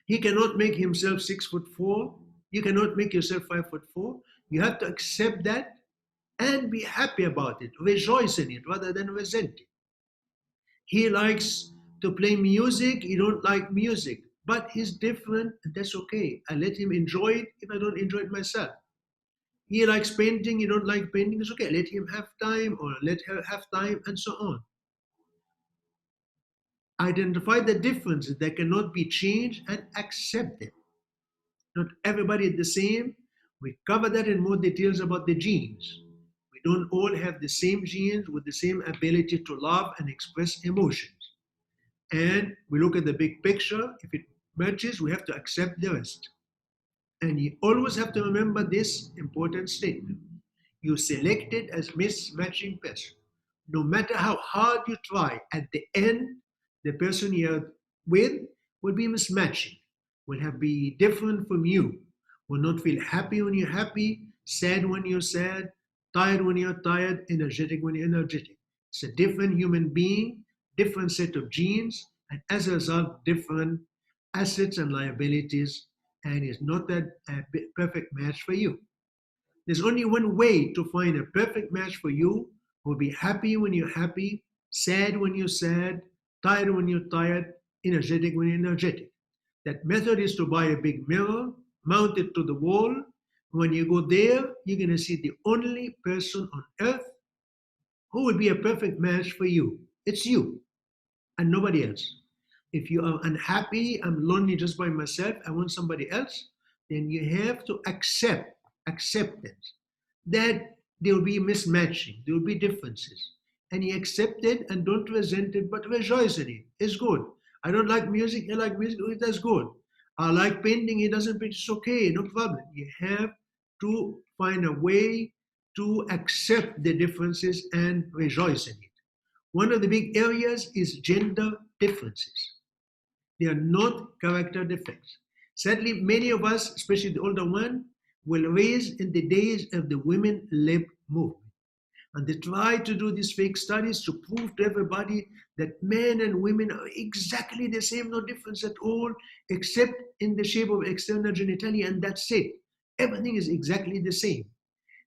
He cannot make himself 6'4". You cannot make yourself 5'4". You have to accept that and be happy about it. Rejoice in it rather than resent it. He likes to play music. You don't like music, but he's different, and that's okay. I let him enjoy it if I don't enjoy it myself. He likes painting. You don't like painting. It's okay. Let him have time, or let her have time, and so on. Identify the differences that cannot be changed and accept them. Not everybody is the same. We cover that in more details about the genes. We don't all have the same genes with the same ability to love and express emotions. And we look at the big picture. If it matches, we have to accept the rest. And you always have to remember this important statement. You selected as mismatching person. No matter how hard you try, at the end, the person you're with will be mismatching, will have be different from you, will not feel happy when you're happy, sad when you're sad, tired when you're tired, energetic when you're energetic. It's a different human being, different set of genes, and as a result, different assets and liabilities, and is not that a perfect match for you. There's only one way to find a perfect match for you who will be happy when you're happy, sad when you're sad, tired when you're tired, energetic when you're energetic. That method is to buy a big mirror, mount it to the wall. When you go there, you're going to see the only person on earth who will be a perfect match for you. It's you and nobody else. If you are unhappy, I'm lonely just by myself, I want somebody else, then you have to acceptance that there will be mismatching, there will be differences. And you accept it and don't resent it, but rejoice in it. It's good. I don't like music, you like music, that's good. I like painting, he doesn't paint, it's okay, no problem. You have to find a way to accept the differences and rejoice in it. One of the big areas is gender differences. They are not character defects. Sadly, many of us, especially the older one, were raised in the days of the women lib movement. And they try to do these fake studies to prove to everybody that men and women are exactly the same, no difference at all, except in the shape of external genitalia, and that's it. Everything is exactly the same.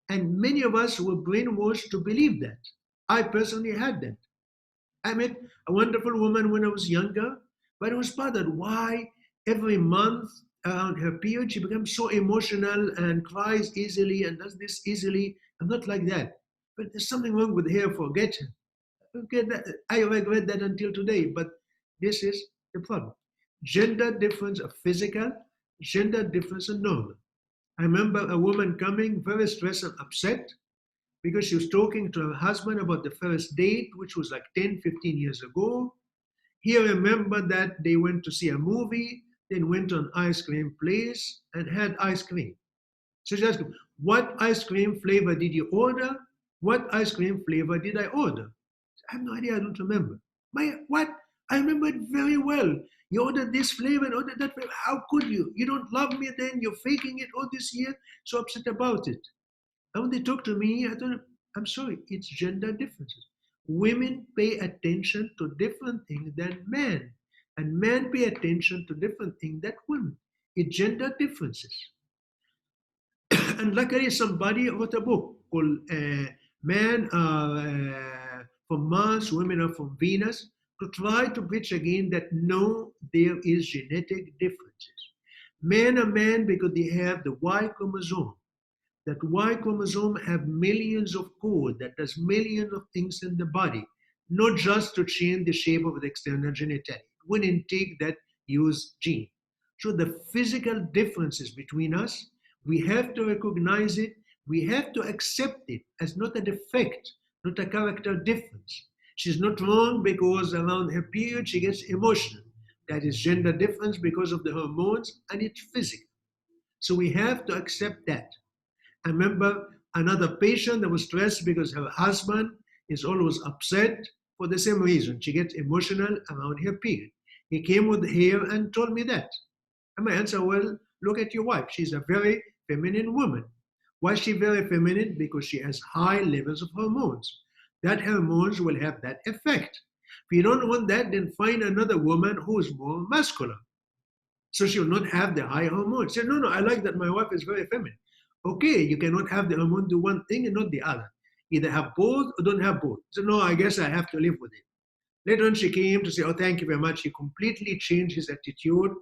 And many of us were brainwashed to believe that. I personally had that. I met a wonderful woman when I was younger, but I was bothered why every month around her period she becomes so emotional and cries easily and does this easily. I'm not like that. But there's something wrong with her, forget her. Okay, I regret that until today, but this is the problem. Gender difference of physical, gender difference of normal. I remember a woman coming very stressed and upset because she was talking to her husband about the first date, which was like 10, 15 years ago. He remembered that they went to see a movie, then went to an ice cream place and had ice cream. So she asked him, what ice cream flavor did you order? What ice cream flavor did I order? I have no idea, I don't remember. What? I remember it very well. You ordered this flavor and ordered that flavor. How could you? You don't love me then, you're faking it all this year, so upset about it. And when they talk to me, I don't, I'm sorry, it's gender differences. Women pay attention to different things than men, and men pay attention to different things than women. It's gender differences. And luckily, somebody wrote a book called Men Are from Mars, Women Are from Venus, to try to preach again that no, there is genetic differences. Men are men because they have the Y chromosome. That Y chromosome have millions of code that does millions of things in the body, not just to change the shape of the external genitalia. It wouldn't take that use gene. So the physical differences between us, we have to recognize it, we have to accept it as not a defect, not a character difference. She's not wrong because around her period she gets emotional. That is gender difference because of the hormones, and it's physical. So we have to accept that. I remember another patient that was stressed because her husband is always upset for the same reason. She gets emotional around her period. He came with here and told me that. And my answer, well, look at your wife. She's a very feminine woman. Why is she very feminine? Because she has high levels of hormones. That hormones will have that effect. If you don't want that, then find another woman who is more muscular. So she will not have the high hormones. Say, no, I like that my wife is very feminine. Okay, you cannot have the hormone do one thing and not the other. Either have both or don't have both. So no, I guess I have to live with it. Later on, she came to say, oh, thank you very much. He completely changed his attitude,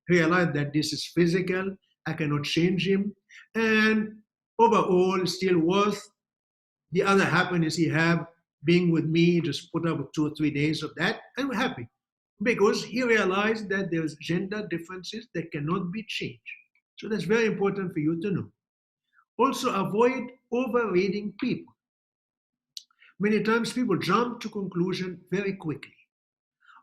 realized that this is physical. I cannot change him. And overall, still worth the other happiness he have being with me, just put up with 2 or 3 days of that, and we're happy. Because he realized that there's gender differences that cannot be changed. So that's very important for you to know. Also, avoid overreading people. Many times people jump to conclusion very quickly.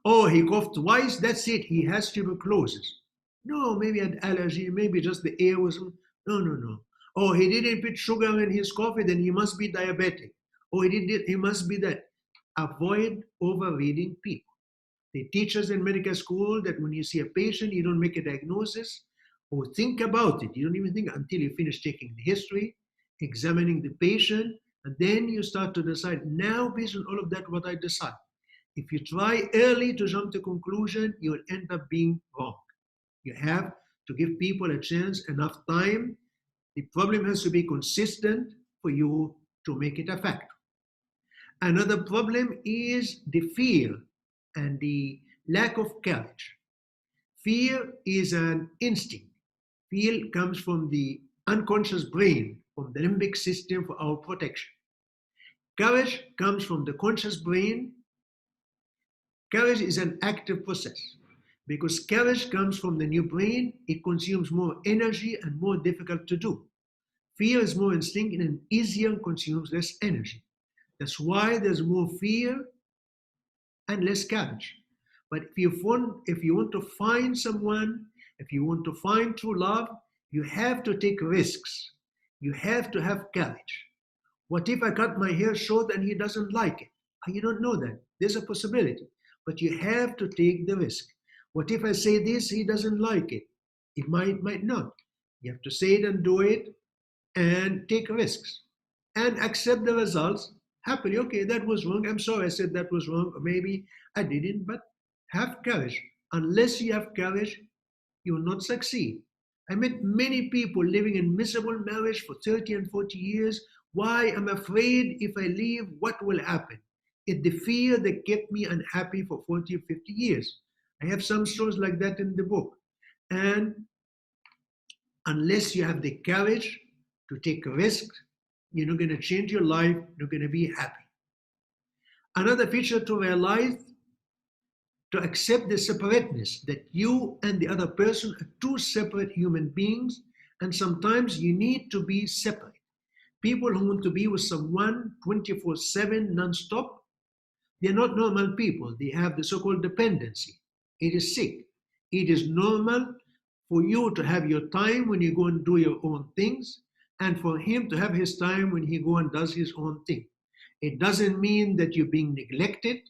Oh, he coughed twice, that's it, he has tuberculosis. No, maybe an allergy, maybe just the air was. No, no, no. Oh, he didn't put sugar in his coffee, then he must be diabetic. Oh, he must be that. Avoid overreading people. They teach us in medical school that when you see a patient, you don't make a diagnosis or think about it. You don't even think until you finish taking the history, examining the patient, and then you start to decide, now based on all of that, what I decide. If you try early to jump to conclusion, you will end up being wrong. You have to give people a chance, enough time. The problem has to be consistent for you to make it a fact. Another problem is the fear and the lack of courage. Fear is an instinct. Fear comes from the unconscious brain, from the limbic system for our protection. Courage comes from the conscious brain. Courage is an active process because courage comes from the new brain. It consumes more energy and more difficult to do. Fear is more instinctive and easier and consumes less energy. That's why there's more fear and less courage. But if you want to find someone, if you want to find true love, you have to take risks. You have to have courage. What if I cut my hair short and he doesn't like it? You don't know that. There's a possibility. But you have to take the risk. What if I say this, he doesn't like it? It might not. You have to say it and do it and take risks and accept the results happily. Okay, that was wrong. I'm sorry I said that was wrong. Or maybe I didn't, but have courage. Unless you have courage, you will not succeed. I met many people living in miserable marriage for 30 and 40 years. Why? I'm afraid if I leave, what will happen? It's the fear that kept me unhappy for 40 or 50 years. I have some stories like that in the book. And unless you have the courage to take risks, you're not going to change your life, you're going to be happy. Another feature to realize, to accept the separateness, that you and the other person are two separate human beings, and sometimes you need to be separate. People who want to be with someone 24/7 non-stop, they're not normal people. They have the so-called dependency. It is sick. It is normal for you to have your time when you go and do your own things, and for him to have his time when he go and does his own thing. It doesn't mean that you're being neglected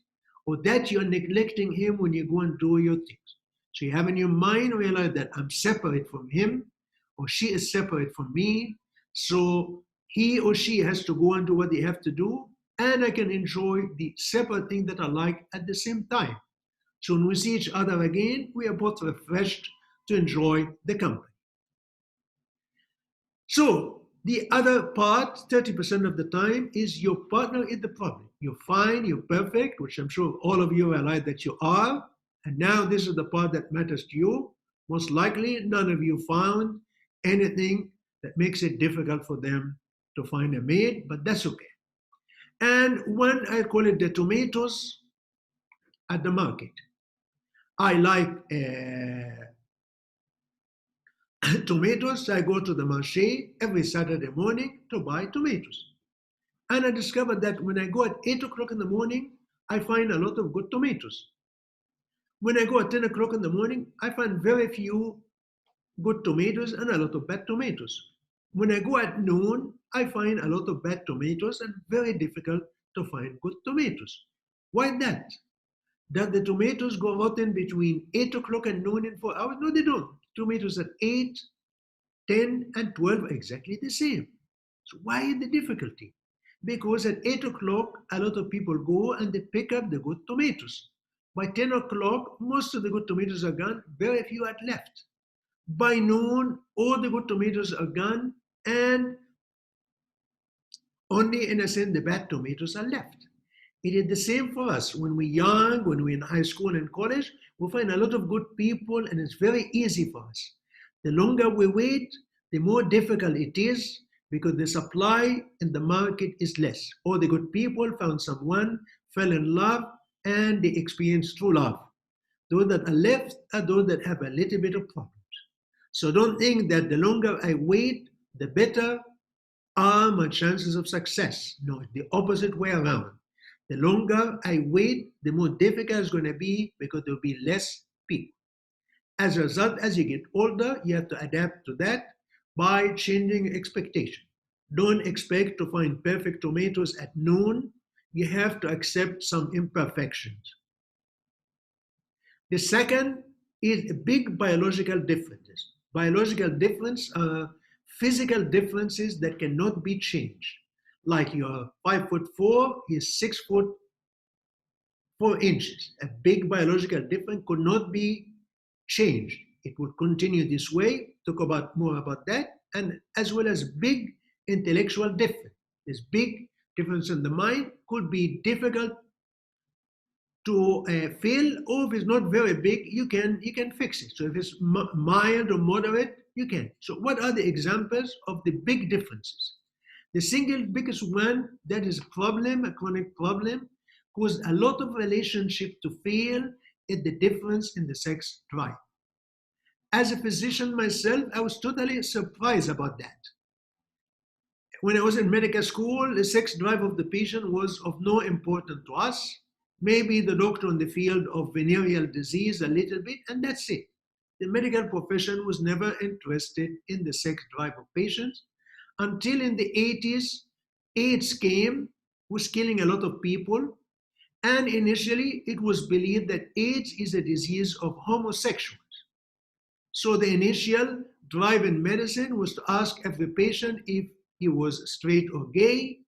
or that you're neglecting him when you go and do your things. So you have in your mind realize that I'm separate from him or she is separate from me. So he or she has to go and do what they have to do, and I can enjoy the separate thing that I like at the same time. So when we see each other again, we are both refreshed to enjoy the company. So the other part, 30% of the time, is your partner is the problem. You're fine, you're perfect, which I'm sure all of you realize that you are. And now this is the part that matters to you. Most likely, none of you found anything that makes it difficult for them to find a mate, but that's okay. And one, I call it the tomatoes at the market. I like tomatoes. I go to the marché every Saturday morning to buy tomatoes. And I discovered that when I go at 8 o'clock in the morning, I find a lot of good tomatoes. When I go at 10 o'clock in the morning, I find very few good tomatoes and a lot of bad tomatoes. When I go at noon, I find a lot of bad tomatoes and very difficult to find good tomatoes. Why that? Does the tomatoes go rotten between 8 o'clock and noon in 4 hours? No, they don't. Tomatoes at 8, 10, and 12 are exactly the same. So why the difficulty? Because at 8 o'clock, a lot of people go and they pick up the good tomatoes. By 10 o'clock, most of the good tomatoes are gone, very few are left. By noon, all the good tomatoes are gone, and only, in a sense, the bad tomatoes are left. It is the same for us. When we're young, when we're in high school and college, we find a lot of good people, and it's very easy for us. The longer we wait, the more difficult it is, because the supply in the market is less. All the good people found someone, fell in love, and they experienced true love. Those that are left are those that have a little bit of problems. So don't think that the longer I wait, the better are my chances of success. No, it's the opposite way around. The longer I wait, the more difficult it's going to be because there will be less people. As a result, as you get older, you have to adapt to that by changing expectation. Don't expect to find perfect tomatoes at noon. You have to accept some imperfections. The second is big biological differences. Biological difference are physical differences that cannot be changed. Like you're 5'4", he's 6'4". 4 inches. A big biological difference could not be changed. It would continue this way. Talk about more about that, and as well as big intellectual difference. This big difference in the mind could be difficult to fill, or if it's not very big, you can fix it. So if it's mild or moderate, you can. So what are the examples of the big differences? The single biggest one that is a problem, a chronic problem, caused a lot of relationship to fail is the difference in the sex drive. As a physician myself, I was totally surprised about that. When I was in medical school, the sex drive of the patient was of no importance to us. Maybe the doctor in the field of venereal disease a little bit, and that's it. The medical profession was never interested in the sex drive of patients until in the 80s, AIDS came, was killing a lot of people. And initially, it was believed that AIDS is a disease of homosexuals. So the initial drive in medicine was to ask every patient if he was straight or gay.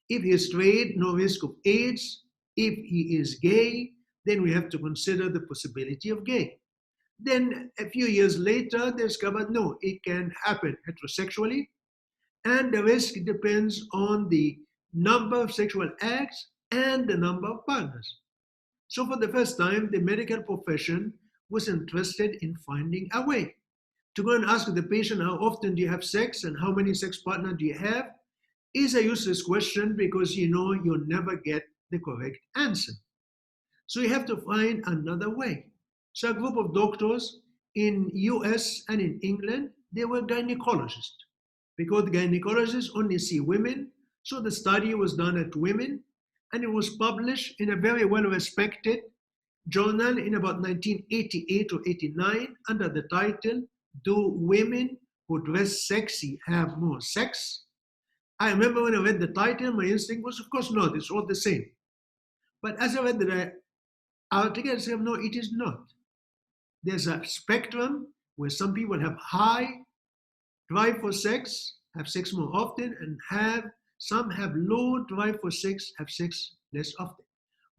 If he is straight, no risk of AIDS. If he is gay, then we have to consider the possibility of gay. Then a few years later, they discovered no, it can happen heterosexually, and the risk depends on the number of sexual acts and the number of partners. So for the first time, the medical profession was interested in finding a way. To go and ask the patient how often do you have sex and how many sex partners do you have is a useless question because you know you'll never get the correct answer. So you have to find another way. So a group of doctors in US and in England, they were gynecologists because gynecologists only see women. So the study was done at women and it was published in a very well-respected journal in about 1988 or 89 under the title, Do Women Who Dress Sexy Have More Sex? I remember when I read the title, my instinct was, of course not, it's all the same. But as I read the article, I said, no, it is not. There's a spectrum where some people have high drive for sex, have sex more often, and some have low drive for sex, have sex less often.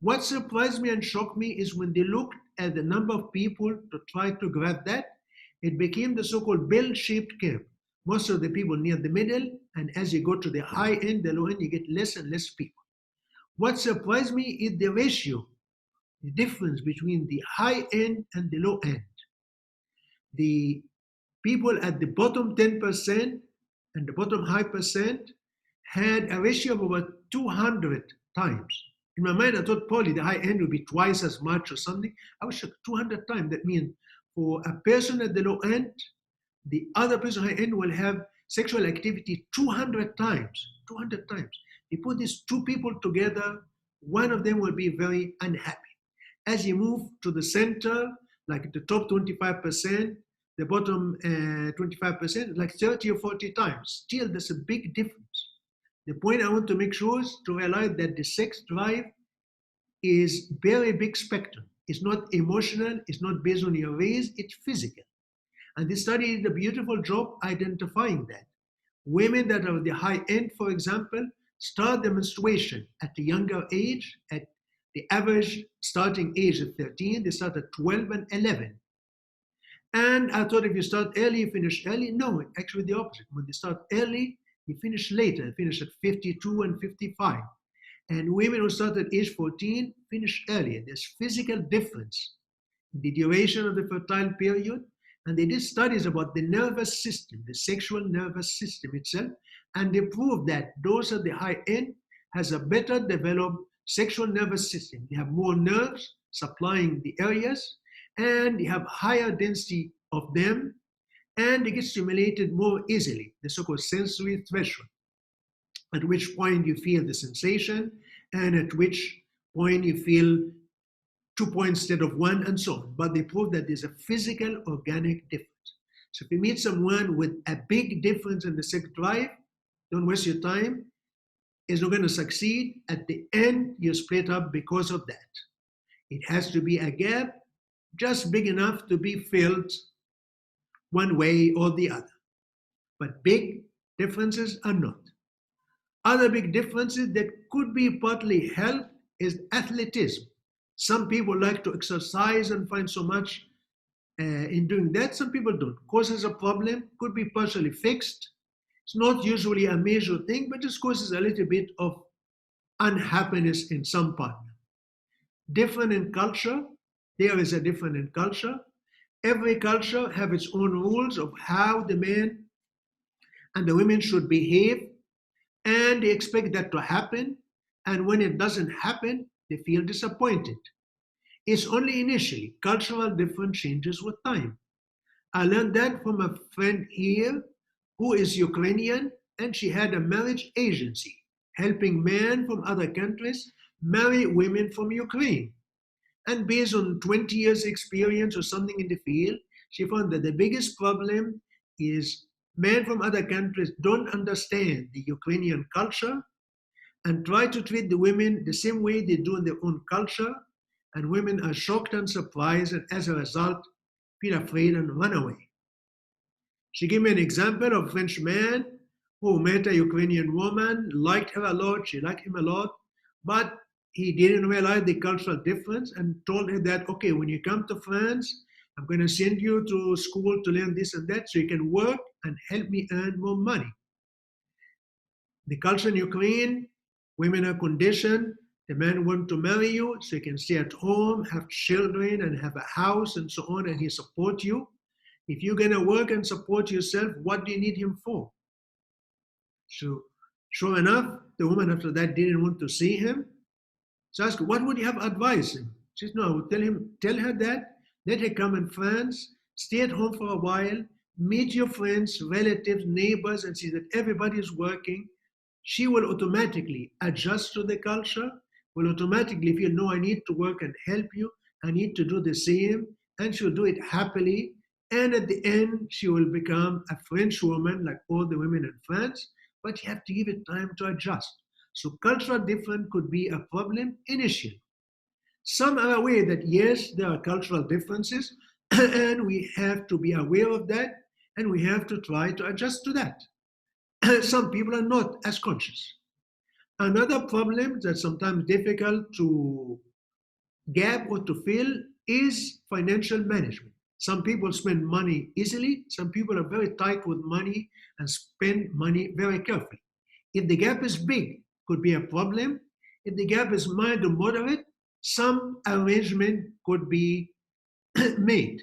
What surprised me and shocked me is when they looked at the number of people to try to grab that, it became the so-called bell-shaped curve. Most of the people near the middle, and as you go to the high end, the low end, you get less and less people. What surprised me is the ratio, the difference between the high end and the low end. The people at the bottom 10% and the bottom high percent had a ratio of about 200 times. In my mind, I thought probably the high end would be twice as much or something. I was shocked, 200 times. That means for a person at the low end, the other person high end will have sexual activity 200 times. 200 times. You put these two people together, one of them will be very unhappy. As you move to the center, like the top 25%, the bottom 25%, like 30 or 40 times. Still, there's a big difference. The point I want to make sure is to realize that the sex drive is very big spectrum. It's not emotional, it's not based on your race, it's physical. And this study did a beautiful job identifying that. Women that are at the high end, for example, start their menstruation at a younger age, at the average starting age of 13, they start at 12 and 11. And I thought if you start early, you finish early. No, actually the opposite. When they start early, you finish later. You finish at 52 and 55. And women who start at age 14 finish earlier. There's physical difference in the duration of the fertile period. And they did studies about the nervous system, the sexual nervous system itself. And they proved that those at the high end has a better developed sexual nervous system. They have more nerves supplying the areas, and they have higher density of them, and they get stimulated more easily, the so-called sensory threshold. at which point you feel the sensation, and at which point you feel 2 points instead of one, and so on. But they prove that there's a physical organic difference. So if you meet someone with a big difference in the sex drive, don't waste your time. It's not going to succeed. At the end, you split up because of that. It has to be a gap just big enough to be filled one way or the other. But big differences are not. Other big differences that could be partly helped is athleticism. Some people like to exercise and find so much in doing that. Some people don't. Causes a problem, could be partially fixed. It's not usually a major thing, but just causes a little bit of unhappiness in some partner. Different in culture. There is a difference in culture. Every culture have its own rules of how the men and the women should behave, and they expect that to happen. And when it doesn't happen, they feel disappointed. It's only initially. Cultural difference changes with time. I learned that from a friend here who is Ukrainian, and she had a marriage agency helping men from other countries marry women from Ukraine. And based on 20 years experience or something in the field, she found that the biggest problem is men from other countries don't understand the Ukrainian culture and try to treat the women the same way they do in their own culture. And women are shocked and surprised, and as a result, feel afraid and run away. She gave me an example of a French man who met a Ukrainian woman, liked her a lot, she liked him a lot, but he didn't realize the cultural difference and told her that, okay, when you come to France, I'm going to send you to school to learn this and that so you can work and help me earn more money. The culture in Ukraine, women are conditioned. The man wants to marry you so you can stay at home, have children, and have a house and so on, and he support you. If you're going to work and support yourself, what do you need him for? So, sure enough, the woman after that didn't want to see him. So I asked, what would you have advised him? She said, no, I would tell her that, let her come in France, stay at home for a while, meet your friends, relatives, neighbors, and see that everybody is working. She will automatically adjust to the culture, will automatically feel, no, I need to work and help you, I need to do the same, and she'll do it happily. And at the end, she will become a French woman like all the women in France, but you have to give it time to adjust. So cultural difference could be a problem initially. Some are aware that yes, there are cultural differences, and we have to be aware of that, and we have to try to adjust to that. Some people are not as conscious. Another problem that's sometimes difficult to gap or to fill is financial management. Some people spend money easily, some people are very tight with money and spend money very carefully. If the gap is big, could be a problem. If the gap is mild or moderate, some arrangement could be made.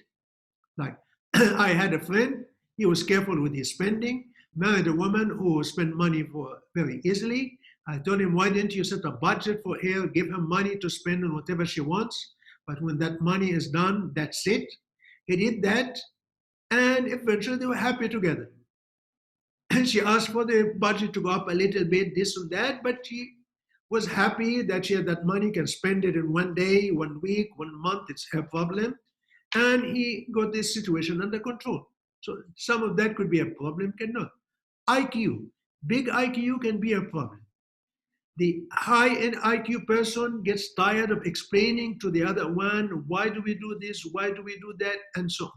Like I had a friend, he was careful with his spending, married a woman who spent money for very easily. I told him, why didn't you set a budget for her, give her money to spend on whatever she wants, but when that money is done, that's it. He did that, and eventually they were happy together. She asked for the budget to go up a little bit, this and that, but she was happy that she had that money, can spend it in 1 day, 1 week, 1 month, it's her problem. And he got this situation under control. So some of that could be a problem, cannot. IQ, big IQ can be a problem. The high-end IQ person gets tired of explaining to the other one, why do we do this, why do we do that, and so on.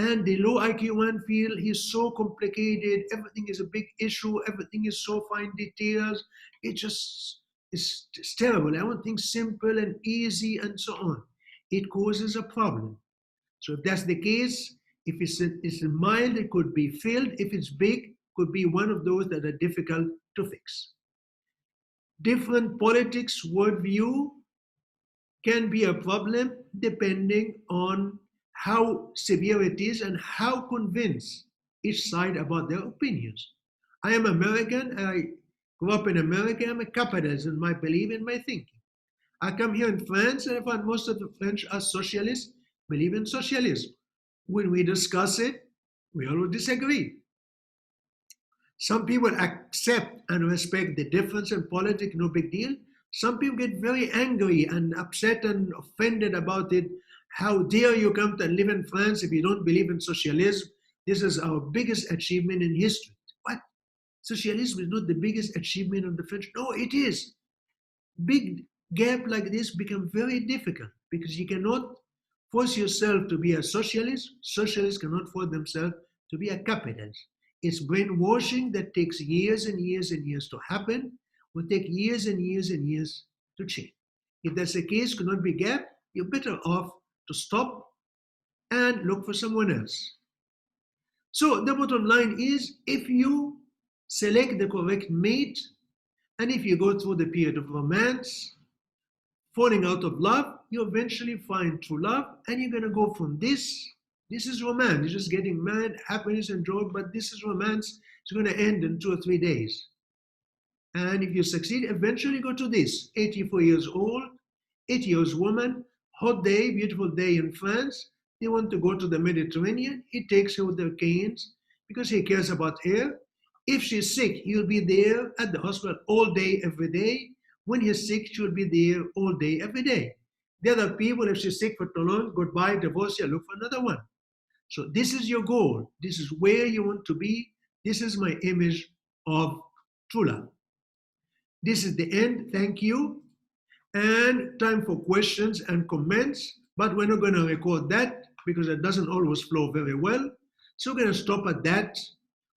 And the low IQ one feel he's so complicated, everything is a big issue, everything is so fine details, it just is terrible. I want things simple and easy and so on. It causes a problem. So if that's the case, if it's mild, it could be filled. If it's big, could be one of those that are difficult to fix. Different politics worldview can be a problem depending on how severe it is and how convinced each side about their opinions. I am American, I grew up in America, I'm a capitalist in my belief and my thinking. I come here in France and I find most of the French are socialists, believe in socialism. When we discuss it, we always disagree. Some people accept and respect the difference in politics, no big deal. Some people get very angry and upset and offended about it. How dare you come to live in France if you don't believe in socialism? This is our biggest achievement in history. What? Socialism is not the biggest achievement of the French? No, it is. Big gap like this become very difficult because you cannot force yourself to be a socialist. Socialists cannot force themselves to be a capitalist. It's brainwashing that takes years and years and years to happen, will take years and years and years to change. If that's the case, could not be gap, you're better off to stop and look for someone else. So the bottom line is, if you select the correct mate, and if you go through the period of romance, falling out of love, you eventually find true love, and you're going to go from this. This is romance. You're just getting mad, happiness and joy, but this is romance. It's going to end in 2 or 3 days. And if you succeed, eventually go to this. 84 years old, 80 years woman, hot day, beautiful day in France. They want to go to the Mediterranean. He takes her with their canes because he cares about her. If she's sick, he'll be there at the hospital all day, every day. When he's sick, she'll be there all day, every day. The other people, if she's sick for too long, goodbye, divorce her, look for another one. So this is your goal. This is where you want to be. This is my image of true love. This is the end. Thank you. And time for questions and comments. But we're not going to record that because it doesn't always flow very well. So we're going to stop at that.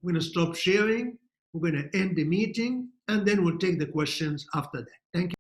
We're going to stop sharing. We're going to end the meeting. And then we'll take the questions after that. Thank you.